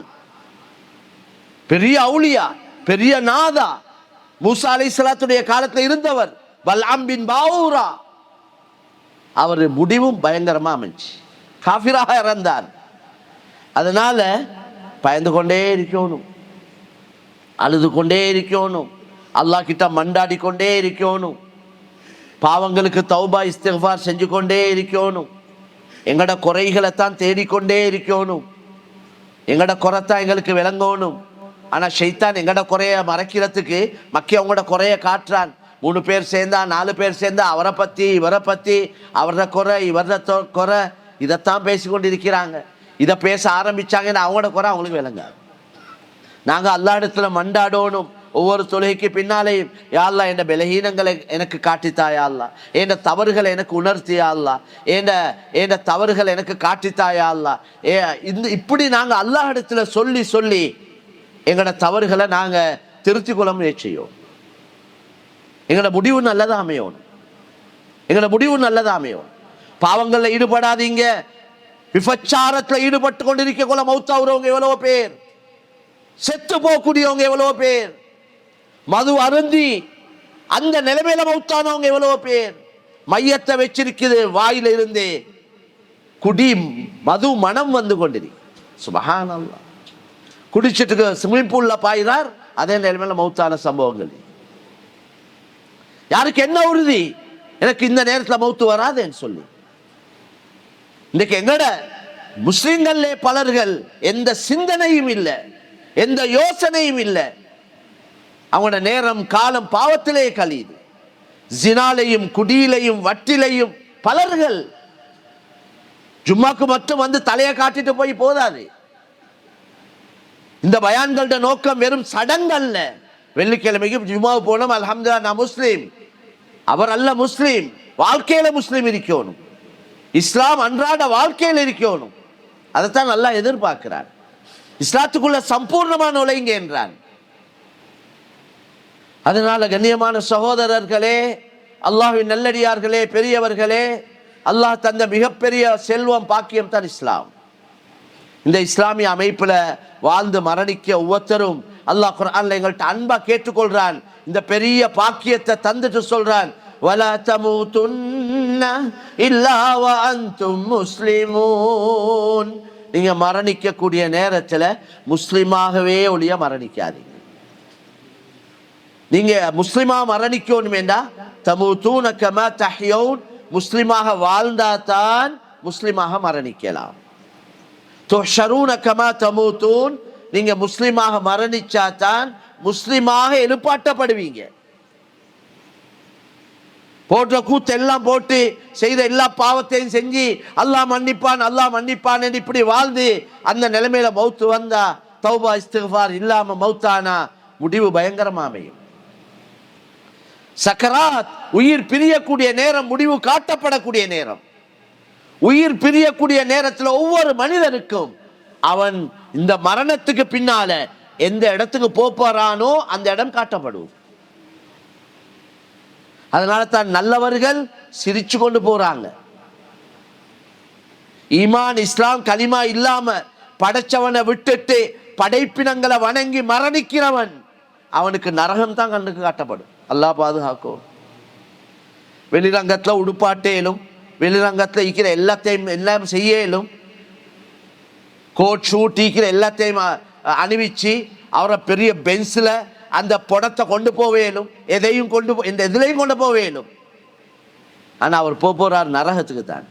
பெரிய அவுலியா, பெரிய நாதா, மூசா அலைஹிஸ்ஸலாத்துடைய காலத்தில் இருந்தவர், பல்ஆம் பின் பாஊரா. அவர் முடிவும் பயங்கரமா அமைச்சு காஃபிராக இறந்தார். அதனால பயந்து கொண்டே இருக்கணும், அழுது கொண்டே இருக்கணும், அல்லாஹ் கிட்ட மண்டாடி கொண்டே இருக்கணும், பாவங்களுக்கு தௌபா இஸ்திக்ஃபார் செஞ்சு கொண்டே இருக்கணும், எங்கட குறைகளை தான் தேடிக்கொண்டே இருக்கணும், எங்கட குறைத்தான் எங்களுக்கு விளங்கணும். ஆனால் ஷைத்தான் எங்கட குறைய மறைக்கிறதுக்கு மக்கி அவங்களோட குறைய காட்டுறான். 3 பேர் சேர்ந்தா, 4 பேர் சேர்ந்தா, அவரை பற்றி இவரை பற்றி, அவரோட குறை இவரோட குறை, இதைத்தான் பேசிக்கொண்டிருக்கிறாங்க. இதை பேச ஆரம்பிச்சாங்கன்னா அவங்களோட குறை அவங்களுக்கு விளங்காது. நாங்கள் அல்லாஹ் இடத்துல மண்டாடணும். ஒவ்வொரு தொழுகைக்கு பின்னாலேயும், யா அல்லாஹ் என் பலஹீனங்களை எனக்கு காட்டித்தாயா அல்லாஹ், என் தவறுகளை எனக்கு உணர்த்தியா அல்லாஹ், என் தவறுகளை எனக்கு காட்டித்தாயா அல்லாஹ். இப்படி நாங்கள் அல்லாஹ் இடத்துல சொல்லி சொல்லி எங்களோட தவறுகளை நாங்கள் திருத்திக் கொள்ள முயற்சி செய்யோம். எங்களோட முடிவு நல்லதா அமையணும். எங்களோட முடிவு நல்லதா அமையணும். பாவங்களில் ஈடுபடாதீங்க. விபச்சாரத்தில் ஈடுபட்டு கொண்டிருக்க கொள்ள மௌத்தாவுறவங்க எவ்வளோ பேர், செத்து போகக்கூடியவங்க எவ்வளோ பேர், மது அருந்தி அந்த நிலைமையில மௌத்தானவங்க எவ்வளோ பேர். மையத்தை வச்சிருக்குது வாயில இருந்து குடி மது மனம் வந்து கொண்டிருக்கு. சுப்ஹானல்லாஹ். குடிச்சிட்டு ஸ்விமிங் பூல்ல பாயிறார், அதே நிலைமையில மௌத்தான சம்பவங்கள். யாருக்கு என்ன உறுதி எனக்கு இந்த நேரத்தில் மௌத்து வராதுன்னு சொல்லி? இன்னைக்கு எங்கட முஸ்லிம்கள்ல பலர்கள் எந்த சிந்தனையும் இல்லை, எந்த யோசனையும் இல்லை. அவங்களோட நேரம் காலம் பாவத்திலே கழியுது. ஜினாலையும் குடியிலையும் வட்டிலையும் பலர்கள். ஜும்மாக்கு மட்டும் வந்து தலையை காட்டிட்டு போய் போதாது. இந்த பயான்களோட நோக்கம் வெறும் சடங்கல்ல. வெள்ளிக்கிழமைக்கு ஜும்மா போனோம், அல்ஹம்துலில்லாஹ் நான் முஸ்லீம். அவர் அல்ல முஸ்லீம், வாழ்க்கையில முஸ்லீம் இருக்கணும். இஸ்லாம் அன்றாட வாழ்க்கையில் இருக்கணும். அதைத்தான் நல்லா எதிர்பார்க்கிறார். இஸ்லாத்துக்குள்ள சம்பூர்ணமான நுழைங்க என்றான். அதனால கண்ணியமான சகோதரர்களே, அல்லாஹ்வின் நல்லடியார்களே, பெரியவர்களே, அல்லாஹ் தந்த மிகப்பெரிய செல்வம் பாக்கியம் தான் இஸ்லாம். இந்த இஸ்லாமிய அமைப்புல வாழ்ந்து மரணிக்க ஒவ்வொருத்தரும் அல்லாஹ் குர்ஆன்ல எங்கள்கிட்ட அன்பா கேட்டுக்கொள்றான். இந்த பெரிய பாக்கியத்தை தந்துட்டு சொல்றான், வலா தமூதுன்ன இல்லா வ அன்தும் முஸ்லிமூன். நீங்க மரணிக்கக்கூடிய நேரத்துல முஸ்லிமாகவே ஒழிய மரணிக்காதீங்க. நீங்க முஸ்லிமா மரணிக்கணும் வேண்டா, தமூதூன கமா தஹ்யவுன். முஸ்லிமாக வாழ்ந்தாதான் முஸ்லிமாக மரணிக்கலாம். துஹ்ஷரூன கமா தமூதூன். நீங்க முஸ்லிமாக மரணிச்சாதான் முஸ்லிமாக எழுப்பாட்டப்படுவீங்க. போன்ற கூத்தெல்லாம் போட்டு செய்த எல்லா பாவத்தையும் செஞ்சு அல்லாஹ் மன்னிப்பான் அல்லாஹ் மன்னிப்பான் என்று இப்படி வாழ்ந்து அந்த நிலைமையில மௌத்து வந்தா, தௌபா இஸ்திக்ஃபார் இல்லாம மௌத்தானா முடிவு பயங்கரமா அமையும். சக்கராத், உயிர் பிரியக்கூடிய நேரம், முடிவு காட்டப்படக்கூடிய நேரம். உயிர் பிரியக்கூடிய நேரத்தில் ஒவ்வொரு மனிதனுக்கும் அவன் இந்த மரணத்துக்கு பின்னால எந்த இடத்துக்கு போறானோ அந்த இடம் காட்டப்படும். அதனால தான் நல்லவர்கள் சிரிச்சு கொண்டு போறாங்க. ஈமான் இஸ்லாம் கலிமா இல்லாம படைச்சவனை விட்டுட்டு படைப்பினங்களை வணங்கி மரணிக்கிறவன் அவனுக்கு நரகம் தான் கண்ணுக்கு காட்டப்படும். அல்லாஹ் பாதுகாக்கும். வெளிரங்கத்துல உடுப்பாட்டேலும், வெளிரங்கத்துல ஈக்கிற எல்லாத்தையும் எல்லாம் செய்யலும், கோட் ஷூட் ஈக்கிற எல்லாத்தையும் அணிவிச்சு அவரை பெரிய பென்சில் அந்த படத்தை கொண்டு போவேலும், எதையும் கொண்டு இந்த எதுலையும் கொண்டு போவேலும். ஆனா அவர் போறார் நரகத்துக்கு தான்.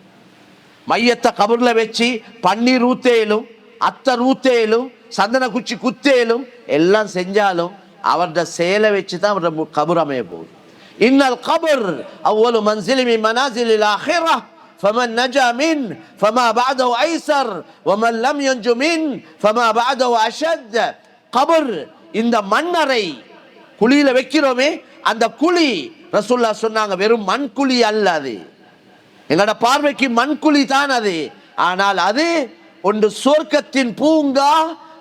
மையத்தை கபூர்ல வச்சு பன்னீர் ஊத்தேலும், அத்தர் ஊத்தேலும், சந்தன குச்சி குத்தேலும் எல்லாம் செஞ்சாலும் அவருடைய செயலை வச்சு தான் அவருடைய கபூர் அமைய போகுது. இன்னல் கபர் அவ்வளவு மன்சிலி மின் மனாசிலில் ஆகிரஹ் فمن نجا من فما بعده ايسر ومن لم ينج من فما بعده اشد. கபர், இந்த மண்ணறை குழியில வைக்கிறோமே அந்த குழி, ரசூலுல்லாஹ் சொன்னாங்க வெறும் மண் குழி அல்ல, அது எங்களோட பார்வைக்கு மண் குழி தான் அது. ஆனால் அது ஒன்று சொர்க்கத்தின் பூங்கா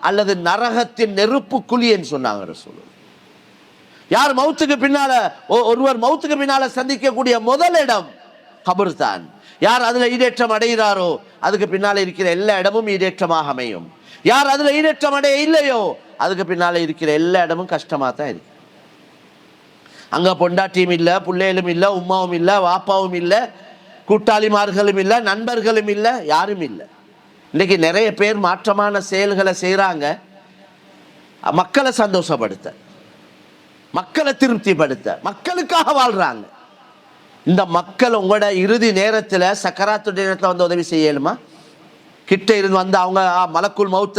அல்லது நரகத்தின் நெருப்பு குழி என்று சொன்னாங்க ரசூலுல்லாஹ். யார் மௌத்துக்கு பின்னால, ஒருவர் மௌத்துக்கு பின்னால சந்திக்கக்கூடிய முதல் இடம் கபர் தான். யார் அதுல ஈடேற்றம் அடைகிறாரோ அதுக்கு பின்னால இருக்கிற எல்லா இடமும் ஈடேற்றமாக அமையும். யார் அதுல ஈடேற்றம் அடைய இல்லையோ அதுக்கு பின்னால இருக்கிற எல்லா இடமும் கஷ்டமா தான் இருக்கு. அங்க பொண்டாட்டியும் இல்ல, பிள்ளைகளும் இல்ல, உமாவும் இல்ல, வாப்பாவும் இல்ல, கூட்டாளிமார்களும் இல்ல, நண்பர்களும் இல்ல, யாரும் இல்லை. இன்னைக்கு நிறைய பேர் மாற்றமான செயல்களை செய்யறாங்க, மக்களை சந்தோஷப்படுத்த, மக்களை திருப்திப்படுத்த, மக்களுக்காக வாழ்றாங்க. இந்த மக்கள் உங்களோட இறுதி நேரத்தில் சக்கராத்துடைய நேரத்தில் வந்து உதவி செய்யலுமா? கிட்ட இருந்து வந்து அவங்க மலக்குள் மௌத்த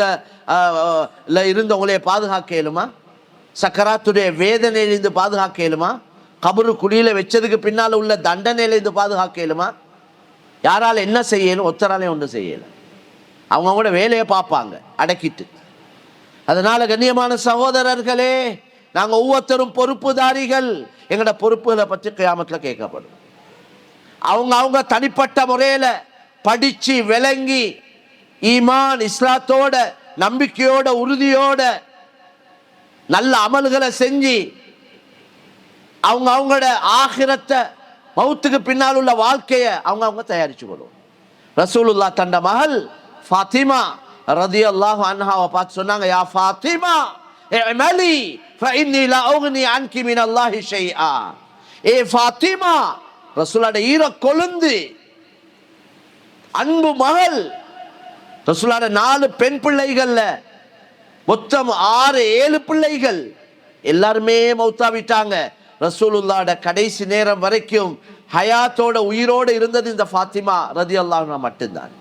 இருந்து உங்களைய பாதுகாக்க இயலுமா? சக்கராத்துடைய வேதனையிலிருந்து பாதுகாக்க இயலுமா? கபரு குழியில வச்சதுக்கு பின்னால் உள்ள தண்டனையிலிருந்து பாதுகாக்க இயலுமா? யாரால் என்ன செய்யலும்? ஒத்தராலே ஒன்று செய்யல. அவங்களோட வேலையை பார்ப்பாங்க அடக்கிட்டு. அதனால கண்ணியமான சகோதரர்களே, நாங்க ஒவ்வொருத்தரும் பொறுப்புதாரிகள். எங்களோட பொறுப்புகளை பற்றி கியாமத்தில் கேட்கப்படும். அவங்க தனிப்பட்ட முறையில படிச்சு விளங்கி ஈமான் இஸ்லாத்தோட நம்பிக்கையோட உறுதியோட நல்ல அமல்களை செஞ்சு அவங்களோட ஆகிரத்தை மௌத்துக்கு பின்னால் உள்ள வாழ்க்கையை அவங்க தயாரிச்சு கொள்ளும். ரசூலுல்லாஹ் தண்ட மகள் ஃபாத்திமா ரலியல்லாஹு அன்ஹாவை பார்த்து சொன்னாங்க, யா ஃபாத்திமா இஅமலி ஃபஇன்னி லா உக்னி அன்கி மினல்லாஹி ஷைஆ. ஏ ஃபாத்திமா, ரசூலுல்லாஹ்வுடைய ஈர கொழுந்து அன்பு மகள், ரசூலுல்லாஹ்வுடைய 4 பெண் பிள்ளைகள்ல மொத்தம் 6-7 பிள்ளைகள் எல்லாருமே மௌத்தாவிட்டாங்க. ரசூலுல்லாஹ்வுடைய கடைசி நேரம் வரைக்கும் ஹயாத்தோட உயிரோடு இருந்தது இந்த ஃபாத்திமா ரலியல்லாஹு அன்ஹா மட்டும்தான்.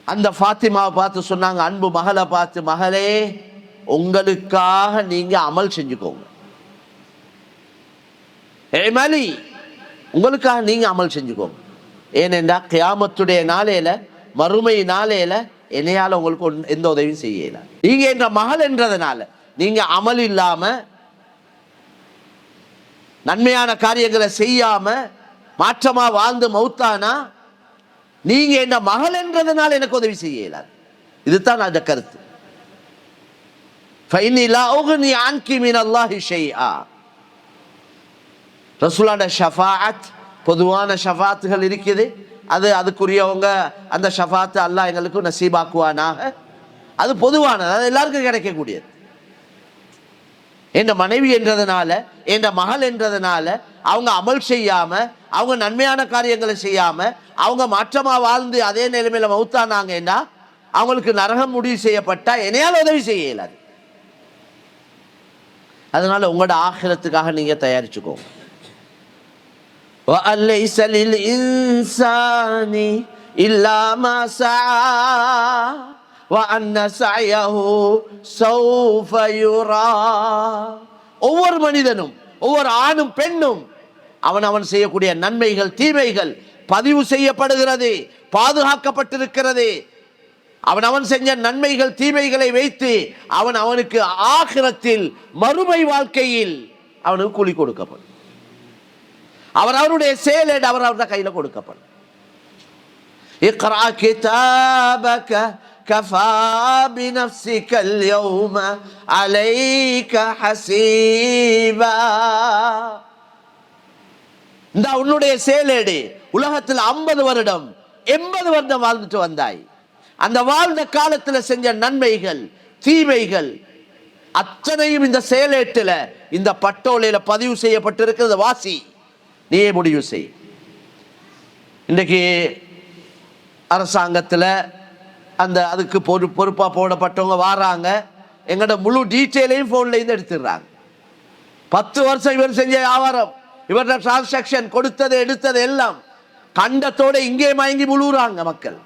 அந்த ஃபாத்திமாவை பார்த்து சொன்னாங்க, அன்பு மகளை பார்த்து, மகளே உங்களுக்காக நீங்க அமல் செஞ்சுக்கோங்க. ஏமலி, உங்களுக்காக நீங்க அமல் செஞ்சுக்கோங்க. ஏனென்றா கியாமத்துடைய நாளையில, மறுமை நாளையில என்னையால உங்களுக்கு எந்த உதவியும் செய்யல. நீங்க என்ற மகள் என்றதுனால நீங்க அமல் இல்லாம நன்மையான காரியங்களை செய்யாம மாற்றமா வாழ்ந்து மௌத்தானா நீங்க என்ன மகள் என்றதுனால எனக்கு உதவி செய்ய இயலாது. இதுதான் அந்த கருத்து. ஃபஇன்னி லா உக்னி அன்கி மினல்லாஹி ஷைஆ. ரசூலுல்லாஹ்வுடைய ஷஃபாஅத், பொதுவான ஷஃபாத்துகள் இருக்குது. அதுக்குரியவங்க அந்த ஷஃபாத்து அல்லாஹ் எங்களுக்கு நசீபாக்குவானாக. அது பொதுவானது, அது எல்லாருக்கும் கிடைக்கக்கூடியது. என் மனைவி என்றதுனால, என் மகள் என்றதுனால அவங்க அமல் செய்யாம, அவங்க நன்மையான காரியங்களை செய்யாம, அவங்க மாற்றமா வாழ்ந்து அதே நிலைமையில மௌத்தானாங்கன்னா அவங்களுக்கு நரகம் முடிவு செய்யப்பட்டா என்னையால் உதவி செய்ய இயலாது. அதனால உங்களோட ஆகிரத்துக்காக நீங்க தயாரிச்சுக்கோங்க. وَأَلَيْسَ لِلْإِنسَانِ إِلَّا مَا سَعَى وأن سعيه سوف يرى. ஒவ்வொரு மனிதனும், ஒவ்வொரு ஆணும் பெண்ணும் அவன் செய்யக்கூடிய நன்மைகள் தீமைகள் பதிவு செய்யப்படுகிறது, பாதுகாக்கப்பட்டிருக்கிறது. அவன் செஞ்ச நன்மைகள் தீமைகளை வைத்து அவனுக்கு ஆகிரத்தில் மறுமை வாழ்க்கையில் அவனுக்கு கூலி கொடுக்கப்படும். அவருடைய செயலேடு அவருடைய கையில கொடுக்கப்படும். இக்ரா கிதாபக கஃபா பினஃப்ஸிக அல்யௌம அலைக ஹஸீபா. இந்த உன்னுடைய செயலேடு. உலகத்தில் 50 வருடம் 80 வருடம் வாழ்ந்துட்டு வந்தாய். அந்த வாழ்ந்த காலத்தில் செஞ்ச நன்மைகள் தீமைகள் அத்தனையும் இந்த செயலேட்டில், இந்த பட்டோலையில பதிவு செய்யப்பட்டிருக்கிறது. வாசி, நீயே முடிவு செய். இன்றைக்கு அரசாங்கத்தில் அதுக்கு பொறுப்பாக போடப்பட்டவங்க வாராங்க, எங்களோட முழு டீட்டெயிலையும் ஃபோன்லேருந்து எடுத்துடுறாங்க. 10 வருஷம் இவர் செஞ்ச வியாபாரம், இவரோட டிரான்சாக்ஷன், கொடுத்தது எடுத்தது எல்லாம் கண்டத்தோட இங்கே மயங்கி முழுறாங்க மக்கள்.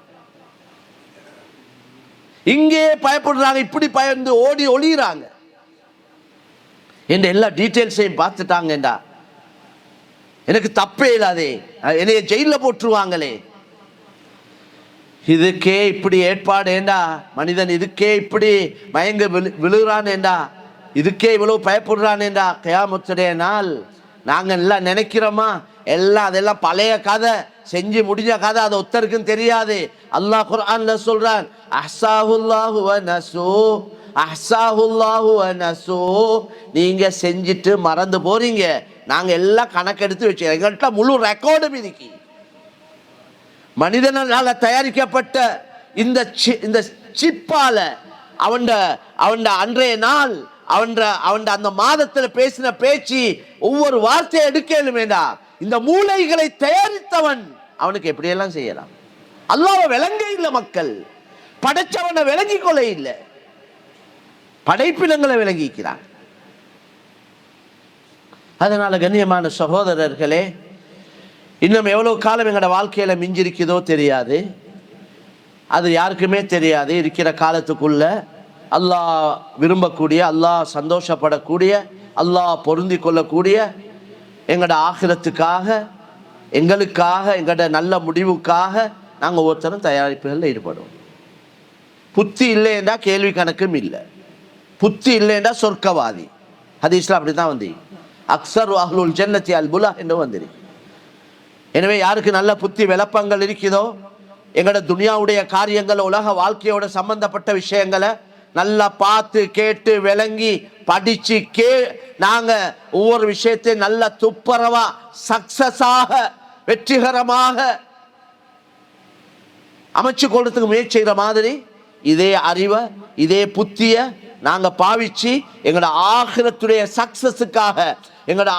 இங்கே பயப்படுறாங்க, இப்படி பயந்து ஓடி ஒளிறாங்க. என்ற எல்லா டீட்டெயில்ஸையும் பார்த்துட்டாங்கடா, எனக்கு தப்பே இல்லாதே, என்னைய ஜெயிலில் போட்டுருவாங்களே. இதுக்கே இப்படி ஏற்பாடு ஏண்டா மனிதன், இதுக்கே இப்படி மயங்க விழுகிறான் ஏண்டா, இதுக்கே இவ்வளவு பயப்படுறான் ஏண்டா. கியாமத்துடைய நாள் நாங்கள் எல்லாம் நினைக்கிறோமா? எல்லாம் அதெல்லாம் பழைய கதை, செஞ்சு முடிஞ்ச கதை, அது ஒருத்தருக்கும் தெரியாது. அல்லாஹ் குர்ஆன்ல சொல்றான், அஹ்ஸாஹுல்லாஹு வ நஸூ, அஹ்ஸாஹுல்லாஹு வ நஸூ. நீங்க செஞ்சுட்டு மறந்து போறீங்க, நாங்க எல்லாம் கணக்கெடுத்து வச்சு எங்கள்கிட்ட முழு ரெக்கார்டும் இருக்கு. மனிதனால தயாரிக்கப்பட்ட இந்த சிப்பால அவன் அன்றைய நாள் அவன் அந்த மாதத்துல பேசின பேச்சு ஒவ்வொரு வார்த்தையை எடுக்கலும் வேண்டா. இந்த மூளைகளை தயாரித்தவன் அவனுக்கு எப்படியெல்லாம் செய்யலாம். அல்லாஹ்வை விளங்க இல்லை மக்கள், படைச்சவனை விளங்கி கொள்ள இல்லை, படைப்பினங்களை விளங்கிக்கிறான். அதனால கண்ணியமான சகோதரர்களே, இன்னும் எவ்வளவு காலம் எங்களோட வாழ்க்கையில மிஞ்சிருக்குதோ தெரியாது, அது யாருக்குமே தெரியாது. இருக்கிற காலத்துக்குள்ள அல்லாஹ் விரும்பக்கூடிய, அல்லாஹ் சந்தோஷப்படக்கூடிய, அல்லாஹ் பொருந்தி கொள்ளக்கூடிய எங்களோட ஆகிரத்துக்காக, எங்களுக்காக, எங்களோட நல்ல முடிவுக்காக நாங்கள் ஒவ்வொருத்தரும் தயாரிப்புகளில் ஈடுபடுவோம். புத்தி இல்லைன்றா கேள்வி கணக்கும் இல்லை, புத்தி இல்லைன்றா சொர்க்கவாதி. ஹதீஸ்ல அப்படி தான் வந்து அக்ஸர் அஹ்லுல் ஜன்னத்தி அல் புலா என்று வந்திருக்கு. எனவே யாருக்கு நல்ல புத்தி விளப்பங்கள் இருக்குதோ, எங்களோட துனியாவுடைய காரியங்கள், உலக வாழ்க்கையோட சம்பந்தப்பட்ட விஷயங்களை நல்லா பார்த்து கேட்டு விளங்கி படிச்சு நாங்க ஒவ்வொரு விஷயத்தையும் நல்ல துப்பரவா சக்சஸாக வெற்றிகரமாக அமைச்சு கொள்றதுக்கு முயற்சி செய்கிற மாதிரி இதே அறிவை, இதே புத்திய நாங்க பாவிச்சு எங்களோட ஆகிரத்துடைய சக்சஸுக்காக, எங்களோட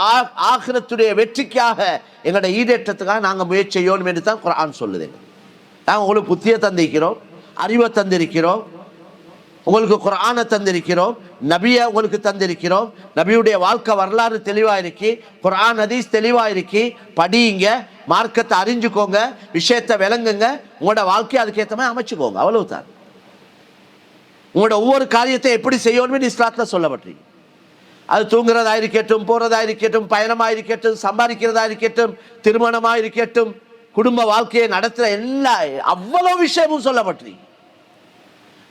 ஆகிரத்துடைய வெற்றிக்காக, எங்களோட ஈடேற்றத்துக்காக நாங்கள் முயற்சி செய்யணும் என்று தான் குர்ஆன் சொல்லுது. நாங்கள் உங்களுக்கு புத்தியை தந்திருக்கிறோம், அறிவை தந்திருக்கிறோம், உங்களுக்கு குர்ஆனை தந்திருக்கிறோம், நபியை உங்களுக்கு தந்திருக்கிறோம். நபியுடைய வாழ்க்கை வரலாறு தெளிவாக இருக்கு, குர்ஆன் ஹதீஸ் தெளிவாக இருக்கு. படியுங்க, மார்க்கத்தை அறிஞ்சுக்கோங்க, விஷயத்தை விளங்குங்க, உங்களோட வாழ்க்கையை அதுக்கேற்ற மாதிரி அமைச்சுக்கோங்க. அவ்வளவுதான். உங்களோட ஒவ்வொரு காரியத்தை எப்படி செய்யணும்னு இஸ்லாத்தில் சொல்லப்பட்டிருக்கு. அது தூங்குறதா இருக்கட்டும், போறதா இருக்கட்டும், பயணமா இருக்கட்டும், சம்பாதிக்கிறதா இருக்கட்டும், திருமணமா இருக்கட்டும், குடும்ப வாழ்க்கையை நடத்துற எல்லா அவ்வளவு விஷயமும் சொல்லப்பட்டிருக்கு.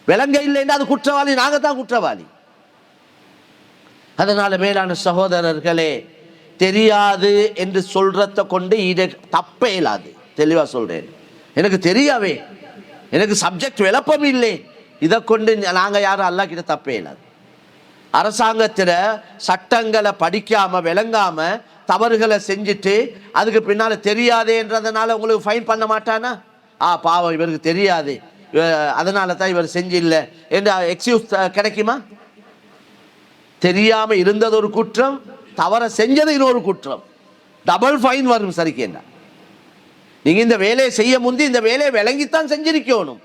விலங்க இல்லைன்னா அது குற்றவாளி, நாங்க தான் குற்றவாளி. அதனால மேலான சகோதரர்களே, தெரியாது என்று சொல்றத கொண்டு தப்பே இல்லாது. தெளிவா சொல்றேன், எனக்கு தெரியாவே, எனக்கு சப்ஜெக்ட் விளப்பம் இல்லை, இதை கொண்டு நாங்க யாரும் அல்லாஹ் கிட்ட தப்பே இல்லாது. அரசாங்கத்தில் சட்டங்களை படிக்காம விளங்காம தவறுகளை செஞ்சுட்டு அதுக்கு பின்னால தெரியாதேன்றதுனால உங்களுக்கு ஃபைன் பண்ண மாட்டானா? பாவம் இவருக்கு தெரியாது, அதனால தான் இவர் செஞ்சில்லை என்ற எக்ஸ்கியூஸ் கிடைக்குமா? தெரியாம இருந்தது ஒரு குற்றம், தவற செஞ்சது இன்னொரு குற்றம், டபுள் ஃபைன் வரும். சரிக்கேண்டா, நீங்க இந்த வேலையை செய்ய முந்தி இந்த வேலையை விளங்கித்தான் செஞ்சிருக்கணும்.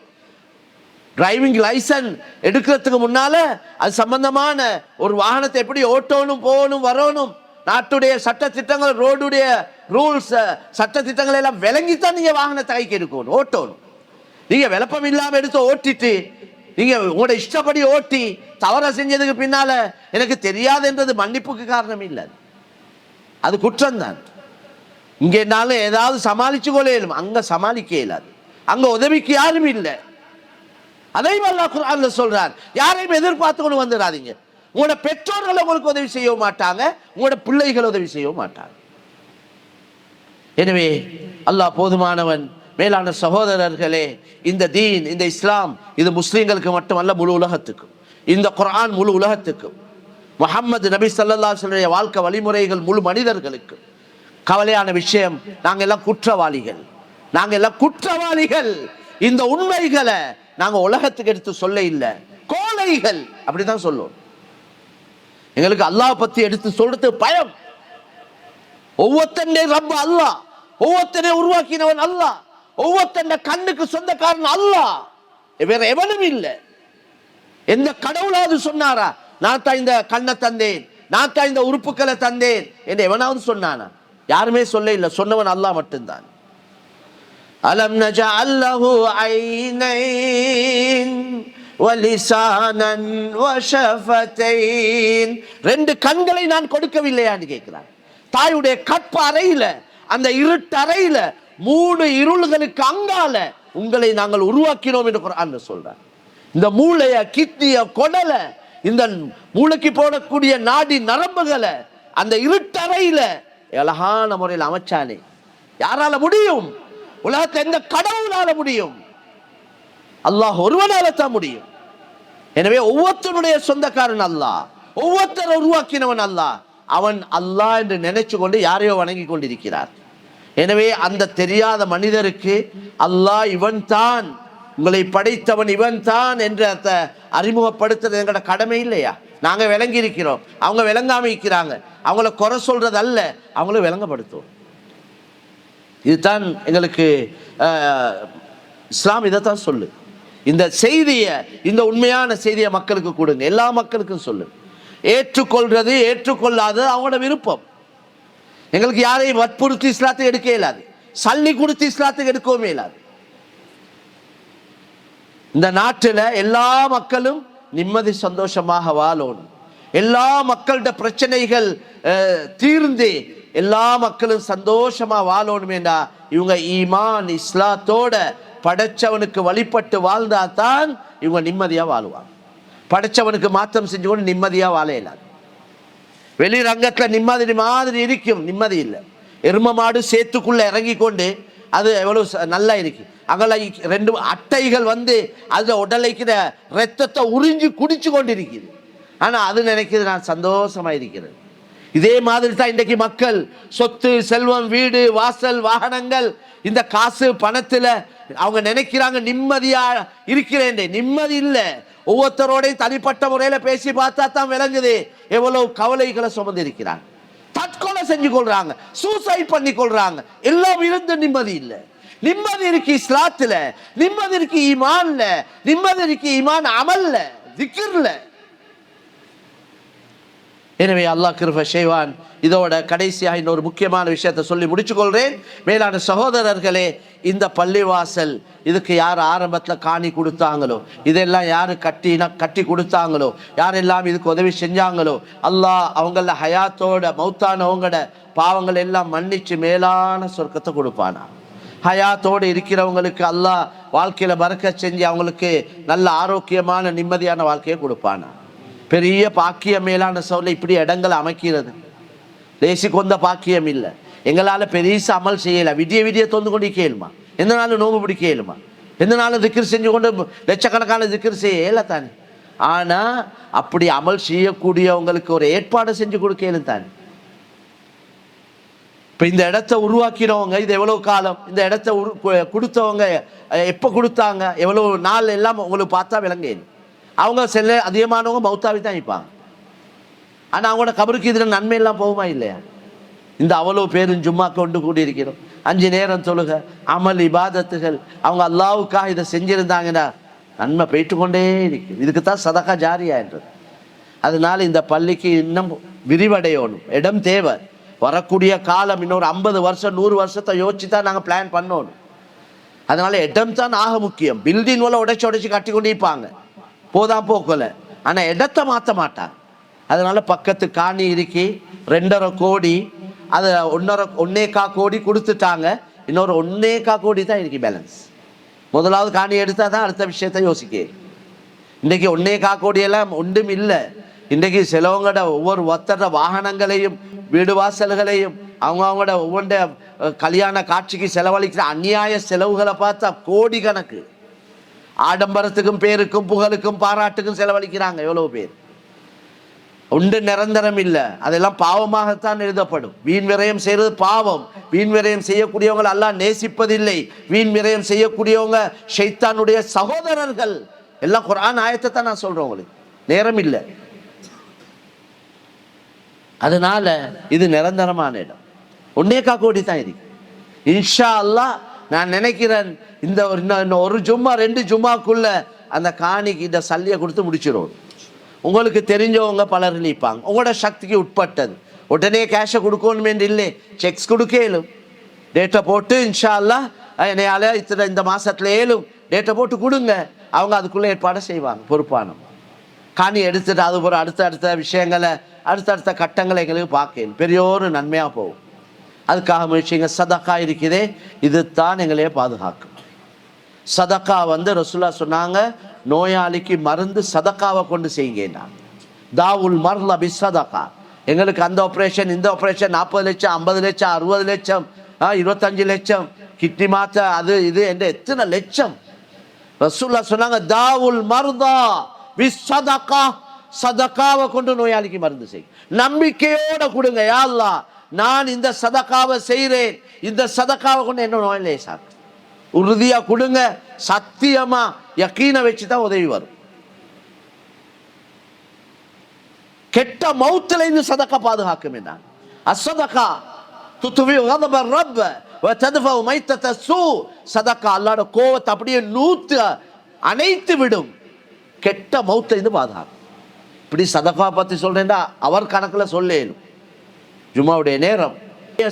டிரைவிங் லைசன்ஸ் எடுக்கிறதுக்கு முன்னால அது சம்பந்தமான ஒரு வாகனத்தை எப்படி ஓட்டணும், போகணும், வரணும், நாட்டுடைய சட்ட திட்டங்கள், ரோடுடைய ரூல்ஸ், சட்ட திட்டங்கள் எல்லாம் விளங்கித்தான் நீங்க வாகனத்தை கைக்கு எடுக்கணும், ஓட்டணும். நீங்க விளப்பம் இல்லாம எடுத்து ஓட்டிட்டு நீங்க உங்களோட இஷ்டப்படி ஓட்டி தவற செஞ்சதுக்கு பின்னால எனக்கு தெரியாதுன்றது மன்னிப்புக்கு காரணம் இல்லை, அது குற்றம் தான். இங்கேனாலும் ஏதாவது சமாளிச்சு கொள்ளையிலும், அங்க சமாளிக்க இயலாது, அங்க உதவிக்கு யாரும் இல்லை. அதையும் அல்லாஹ் குர்ஆன்ல சொல்றார், யாரையும் எதிர்பார்த்து கொண்டு வந்துடாதீங்க. உங்களோட பெற்றோர்கள் உங்களுக்கு உதவி செய்ய மாட்டாங்க, உங்களோட பிள்ளைகள் உதவி செய்ய மாட்டாங்க. எனவே அல்லாஹ் போதுமானவன். மேலான சகோதரர்களே, இந்த தீன், இந்த இஸ்லாம், இது முஸ்லீம்களுக்கு மட்டுமல்ல, முழு உலகத்துக்கும். இந்த குர்ஆன் முழு உலகத்துக்கும். முஹம்மது நபி ஸல்லல்லாஹு அலைஹி வஸல்லம் வாழ்க்கை வழிமுறைகள் முழு மனிதர்களுக்கு. கவலையான விஷயம், நாங்கள் எல்லாம் குற்றவாளிகள், நாங்கள் எல்லாம் குற்றவாளிகள். இந்த உண்மைகளை நாங்கள் உலகத்துக்கு எடுத்து சொல்ல இல்லை, கோழைகள் அப்படிதான் சொல்லுவோம். எங்களுக்கு அல்லாஹ் பத்தி எடுத்து சொல்றது பயம். ஒவ்வொருத்தனை ரப்ப அல்லாஹ், ஒவ்வொருத்தனை உருவாக்கினவன் அல்லாஹ், ஒவ்வொருத்தன கண்ணுக்கு சொந்தக்காரன் அல்லாஹ், வேற எவனும் இல்லை. எந்த கடவுளாவது சொன்னாரா நான் தான் இந்த கண்ணை தந்தேன், நான் தான் இந்த உறுப்புக்களை தந்தேன் என்று எவனாவது சொன்னானா? யாருமே சொல்ல இல்லை, சொன்னவன் அல்லாஹ் மட்டும்தான். அலம் நஜஅல் லஹு ஐனைன் வலிசானன் வஷஃபதைன். ரெண்டு கண்களை நான் கொடுக்கவில்லையான்னு கேட்கிறான். தாயுடைய கற்ப அறையில, அந்த இருட்டறையில 3 இருள்களுக்கு அங்கால உங்களை நாங்கள் உருவாக்கினோம் என்று குர்ஆன்ல சொல்றார். இந்த மூளைய, கிட்னிய, கொடலை, இந்த மூளைக்கு போடக்கூடிய நாடி நரம்புகளை அந்த இருட்டறையில அழகான முறையில் அமைச்சானே, யாரால முடியும்? உலகத்தில் எந்த கடவுளால முடியும்? அல்லாஹ் ஒருவனால தான் முடியும். எனவே ஒவ்வொருத்தனுடைய சொந்தக்காரன் அல்லாஹ், ஒவ்வொருத்தரை உருவாக்கினவன் அல்லாஹ். அவன் அல்லாஹ் என்று நினைச்சு கொண்டு யாரையோ வணங்கி கொண்டிருக்கிறார். எனவே அந்த தெரியாத மனிதருக்கு அல்லாஹ் இவன் தான், உங்களை படைத்தவன் இவன் தான் என்று அறிமுகப்படுத்துறது எங்களோட கடமை இல்லையா? நாங்க விளங்கி இருக்கிறோம், அவங்க விளங்காம இருக்கிறாங்க. அவங்கள குறை சொல்றது அல்ல, அவங்கள விளங்கப்படுத்துவோம். இதுதான் எங்களுக்கு இஸ்லாம் இதைத்தான் சொல்லு. இந்த செய்தியை, இந்த உண்மையான செய்தியை மக்களுக்கு கொடுங்க, எல்லா மக்களுக்கும் சொல்லு. ஏற்றுக்கொள்றது ஏற்றுக்கொள்ளாது அவங்களோட விருப்பம். எங்களுக்கு யாரையும் வற்புறுத்தி இஸ்லாத்துக்கு எடுக்க இயலாது, சல்லி கொடுத்து இஸ்லாத்துக்கு எடுக்கவும் இயலாது. இந்த நாட்டில் எல்லா மக்களும் நிம்மதி சந்தோஷமாக வாழணும். எல்லா மக்களோட பிரச்சனைகள் தீர்ந்து எல்லா மக்களும் சந்தோஷமா வாழணும் என்றா இவங்க ஈமான் இஸ்லாத்தோட படைச்சவனுக்கு வழிபட்டு வாழ்ந்தா தான் இவங்க நிம்மதியா வாழுவாங்க. படைச்சவனுக்கு மாற்றம் செஞ்சு கொண்டு நிம்மதியா வாழ இயலாது. வெளிரங்கத்துல நிம்மதி மாதிரி இருக்கும், நிம்மதி இல்லை. எரும மாடு சேத்துக்குள்ள இறங்கி கொண்டு அது எவ்வளவு நல்லா இருக்கு. அங்கே 2 அட்டைகள் வந்து அது உடலைக்கிற ரத்தத்தை உறிஞ்சி குடிச்சு கொண்டு இருக்குது. ஆனா அது நினைக்கிறது நான் சந்தோஷமா இருக்கிறேன். இதே மாதிரி தான் இன்றைக்கு மக்கள் சொத்து, செல்வம், வீடு, வாசல், வாகனங்கள், இந்த காசு பணத்துல அவங்க நினைக்கிறாங்க நிம்மதியா இருக்கிறேன். நிம்மதி இல்லை. ஒவ்வொருத்தரோடையும் தனிப்பட்ட முறையில பேசி பார்த்தா தான் விளங்குது எவ்வளவு கவலைகளை சுமந்து இருக்கிறாங்க. தற்கொலை செஞ்சு கொள்றாங்க, சூசைட் பண்ணி கொள்றாங்க. எல்லாம் இருந்து நிம்மதி இல்லை. நிம்மதி இருக்கு இஸ்லாத்துல, நிம்மதி இருக்கு ஈமான்ல, நிம்மதி இருக்கு ஈமான் அமல்ல, திக்ர்ல. எனவே அல்லாஹ் கிருபை செய்வான். இதோட கடைசியாக இன்னொரு முக்கியமான விஷயத்தை சொல்லி முடிச்சுக்கொள்றேன். மேலான சகோதரர்களே, இந்த பள்ளிவாசல் இதுக்கு யார் ஆரம்பத்தில் காணி கொடுத்தாங்களோ, இதெல்லாம் யார் கட்டி கொடுத்தாங்களோ, யாரெல்லாம் இதுக்கு உதவி செஞ்சாங்களோ, அல்லாஹ் அவங்கள ஹயாத்தோட மௌத்தானவங்களோட பாவங்கள் எல்லாம் மன்னிச்சு மேலான சொர்க்கத்தை கொடுப்பானா. ஹயாத்தோடு இருக்கிறவங்களுக்கு அல்லாஹ் வாழ்க்கையில பரக்கத் செஞ்சு அவங்களுக்கு நல்ல ஆரோக்கியமான நிம்மதியான வாழ்க்கையை கொடுப்பானா. பெரிய பாக்கியம் மேலான சோலை இப்படி இடங்களை அமைக்கிறது லேசி கொண்ட பாக்கியம் இல்லை. எங்களால் பெரிய அமல் செய்யலை. விடிய தொந்து கொண்டு கேளுமா, எந்த நாளும் நோம்பு பிடிக்க இயலுமா, எந்த நாளும் திக்ர் செஞ்சு கொண்டு லட்சக்கணக்கான திக்ர் செய்ய இயல தானே. ஆனால் அப்படி அமல் செய்யக்கூடியவங்களுக்கு ஒரு ஏற்பாடு செஞ்சு கொடுக்க இயலும் தானே. இப்போ இந்த இடத்த உருவாக்கினவங்க இது எவ்வளோ காலம், இந்த இடத்த கொடுத்தவங்க எப்போ கொடுத்தாங்க, எவ்வளோ நாள் எல்லாம் உங்களுக்கு பார்த்தா விளங்க. அவங்க சில அதிகமானவங்க மௌத்தாவி தான் இருப்பாங்க. ஆனால் அவங்களோட கபருக்கு இதில் நன்மையெல்லாம் போகுமா இல்லையா? இந்த அவ்வளோ பேரும் ஜும்மா கொண்டு கூடியிருக்கிறோம், 5 நேரம் தொழுக, அமல் இபாதத்துகள், அவங்க அல்லாவுக்காக இதை செஞ்சுருந்தாங்கன்னா நன்மை போயிட்டு கொண்டே இருக்கு. இதுக்கு தான் சதகா ஜாரியான்றது. அதனால இந்த பள்ளிக்கு இன்னும் விரிவடையணும், இடம் தேவை. வரக்கூடிய காலம் இன்னொரு 50 வருஷம் 100 வருஷத்தை யோசிச்சு தான் நாங்கள் பிளான் பண்ணணும். அதனால இடம் தான் ஆக முக்கியம். பில்டிங் உடைச்சு கட்டி கொண்டு இருப்பாங்க, போதான் போக்கல. ஆனால் இடத்தை மாற்ற மாட்டாங்க. அதனால பக்கத்து காணி இருக்கி 2.5 கோடி, அதை 1.25 கோடி கொடுத்துட்டாங்க. இன்னொரு 1.25 கோடி தான் இருக்கு பேலன்ஸ். முதலாவது காணி எடுத்தால் தான் அடுத்த விஷயத்தை யோசிக்க. இன்றைக்கி 1.25 கோடியெல்லாம் ஒன்றும் இல்லை. இன்றைக்கி சிலவங்களோட ஒவ்வொரு ஒத்தர வாகனங்களையும் வீடு வாசல்களையும் அவங்களோட ஒவ்வொன்ற கல்யாண காட்சிக்கு செலவழிக்கிற அநியாய செலவுகளை பார்த்தா கோடி கணக்கு. ஆடம்பரத்துக்கும் பேருக்கும் புகழுக்கும் பாராட்டுக்கும் செலவழிக்கிறாங்க எவ்வளவு பேர். ஒன்று நிரந்தரம் இல்லை, அதெல்லாம் பாவமாகத்தான் எழுதப்படும். வீண் விரயம் செய்கிறது பாவம். வீண் விரயம் செய்யக்கூடியவங்க அல்லாஹ் நேசிப்பதில்லை. வீண் விரயம் செய்யக்கூடியவங்க ஷைத்தானுடைய சகோதரர்கள். எல்லாம் குர்ஆன் ஆயத்தை தான் நான் சொல்றேன், உங்களுக்கு நேரம் இல்லை. அதனால இது நிரந்தரமான இடம். 1.25 கோடி தான் இருக்கு. இன்ஷா அல்லாஹ் நான் நினைக்கிறேன் இந்த ஒரு ஜும்மா 2 ஜும்மாக்குள்ள அந்த காணிக்கு இந்த சல்லியை கொடுத்து முடிச்சிடும். உங்களுக்கு தெரிஞ்சவங்க பலர் நிற்பாங்க, உங்களோட சக்திக்கு உட்பட்டது. உடனே கேஷை கொடுக்கணும் என்று இல்லை, செக்ஸ் கொடுக்கலும். டேட்டை போட்டு இன்ஷா அல்லாஹ் என்னையால இந்த மாசத்துல ஏழும் டேட்டை போட்டு கொடுங்க. அவங்க அதுக்குள்ளே ஏற்பாடு செய்வாங்க. பொறுப்பானவங்க காணி எடுத்துட்டு அது ஒரு அடுத்த விஷயங்களை அடுத்தடுத்த கட்டங்களை எங்களுக்கு பார்க்கணும். பெரிய ஒரு நன்மையாக போகும். அதுக்காக முயற்சிங்க. சதக்கா இருக்குதே, இது தான் எங்களையே பாதுகாக்கும். சதக்கா ரசூலுல்லாஹ் சொன்னாங்க, நோயாளிக்கு மருந்து சதக்காவை கொண்டு செய்யுங்க. தாவுல் மர்ல பி சதக்கா. எங்களுக்கு அந்த ஆப்ரேஷன் இந்த ஆப்ரேஷன் 40 லட்சம் 50 லட்சம் 60 லட்சம் 25 லட்சம் கிட்னி மாற்ற அது இது என்ற எத்தனை லட்சம். ரசூலுல்லாஹ் சொன்னாங்க, தாவுல் மர்தா பி சதக்கா. சதக்காவை கொண்டு நோயாளிக்கு மருந்து செய். நம்பிக்கையோட கொடுங்க. யா அல்லாஹ், நான் இந்த சதக்காவை செய்கிறேன், இந்த சதக்காவை கொண்டு என்ன நோயிலே சாக்கு. உறுதியா கொடுங்க. சத்தியமா யக்கீனை வச்சுதான் உதவி வரும். கெட்ட மௌத்துல இருந்து சதக்கா பாதுகாக்கும். என்ன அசதக்கா துத்துவி கதபர் ரப்ப வ தத்ஃபு மைத்தத சூ. சதக்கா அல்லாஹ்வுடைய கோவத்தை அப்படியே நூத்து அணைத்து விடும். கெட்ட மௌத்துல இருந்து பாதுகாக்கும். இப்படி சதக்கா பத்தி சொல்றேன்டா அவர் கணக்குல சொல்லேனும். ஜும்மாவுடைய நேரம்.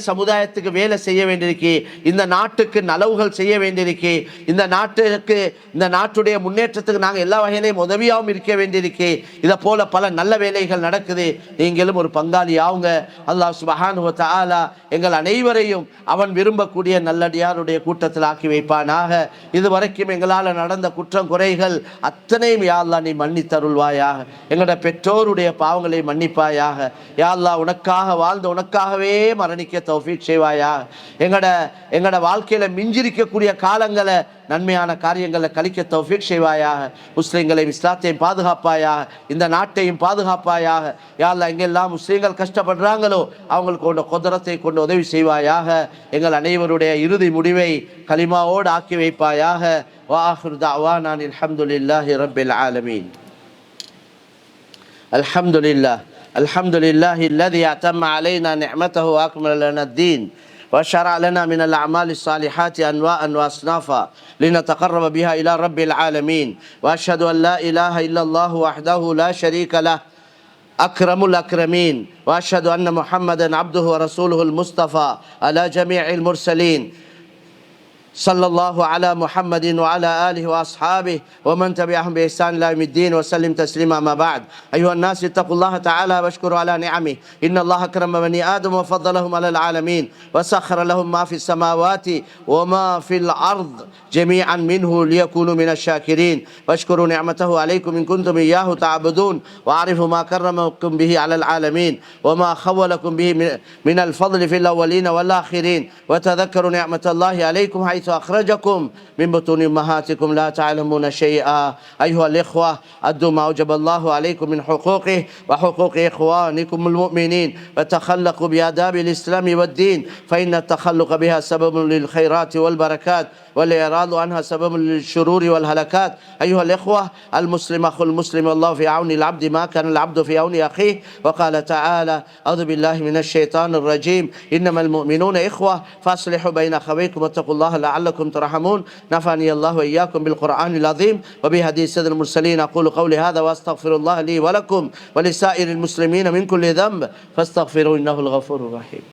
சமுதாயத்துக்கு வேலை செய்ய வேண்டியிருக்கு. இந்த நாட்டுக்கு நலவுகள் செய்ய வேண்டியிருக்கு. இந்த நாட்டுக்கு இந்த நாட்டுடைய முன்னேற்றத்துக்கு நாங்கள் எல்லா வகையிலையும் உதவியாகவும் இருக்க வேண்டியிருக்கு. இதை போல பல நல்ல வேலைகள் நடக்குது. நீங்களும் ஒரு பங்காளி ஆகுங்க. அல்லாஹ் சுப்ஹானஹு வ தஆலா எங்கள் அனைவரையும் அவன் விரும்பக்கூடிய நல்லடியாருடைய கூட்டத்தில் ஆக்கி வைப்பானாக. இதுவரைக்கும் எங்களால் நடந்த குற்றம் குறைகள் அத்தனையும் யா அல்லாஹ் நீ மன்னித்தருள்வாயாக. எங்களோட பெற்றோருடைய பாவங்களை மன்னிப்பாயாக. யா அல்லாஹ், உனக்காக வாழ்ந்து உனக்காகவே மரணிக்க தௌஃபீக் செய்வாயா. எங்கட வாழ்க்கையில மிஞ்சிருக்கக்கூடிய காலங்களை நன்மையான காரியங்களை கழிக்க தௌஃபீக் செய்வாயாக. முஸ்லிம்களையும் இஸ்லாத்தையும் பாதுகாப்பாயாக. இந்த நாட்டையும் பாதுகாப்பாயாக. யா அல்லாஹ், எங்கெல்லாம் முஸ்லிம்கள் கஷ்டப்படுறாங்களோ அவங்களுக்கு உள்ள குதிரத்தை கொண்டு உதவி செய்வாயாக. எங்கள் அனைவருடைய இறுதி முடிவை கலிமாவோடு ஆக்கி வைப்பாயாக. வா ஆகிரு தஅவானா அல்ஹம்துலில்லாஹி ரப்பில் ஆலமீன். அல்ஹம்துலில்லாஹ் الحمد لله الذي أتم علينا نعمته وأكمل لنا الدين وشرع لنا من الأعمال الصالحات أنواعا وأصنافا لنتقرب بها إلى رب العالمين. وأشهد أن لا إله إلا الله وحده لا شريك له أكرم الأكرمين. وأشهد أن محمدا عبده ورسوله المصطفى على جميع المرسلين. صلى الله على محمد وعلى آله وأصحابه ومن تبعهم بإحسان إلى يوم الدين وسلم تسليما. ما بعد. أيها الناس اتقوا الله تعالى واشكروا على نعمه. إن الله أكرم بني آدم وفضلهم على العالمين وسخر لهم ما في السماوات وما في الأرض جميعا منه ليكونوا من الشاكرين. واشكروا نعمته عليكم إن كنتم إياه تعبدون. وأعرفوا ما كرمكم به على العالمين وما خولكم به من الفضل في الأولين والآخرين. وتذكروا نعمة الله عليكم حيث أخرجكم من بطون أمهاتكم لا تعلمون شيئا. أيها الإخوة، أدوا ما أوجب الله عليكم من حقوقه وحقوق إخوانكم المؤمنين وتخلقوا بآداب الإسلام والدين، فإن التخلق بها سبب للخيرات والبركات والإعراض عنها سبب للشرور والهلكات. أيها الإخوة، المسلم أخو المسلم، والله في عون العبد ما كان العبد في عون أخيه. وقال تعالى: أعوذ بالله من الشيطان الرجيم، إنما المؤمنون إخوة فأصلحوا بين أخويكم واتقوا الله لعلكم ترحمون. نفعني الله وإياكم بالقرآن العظيم وبهدي سيد المرسلين. أقول قولي هذا وأستغفر الله لي ولكم ولسائر المسلمين من كل ذنب فاستغفروا إنه الغفور الرحيم.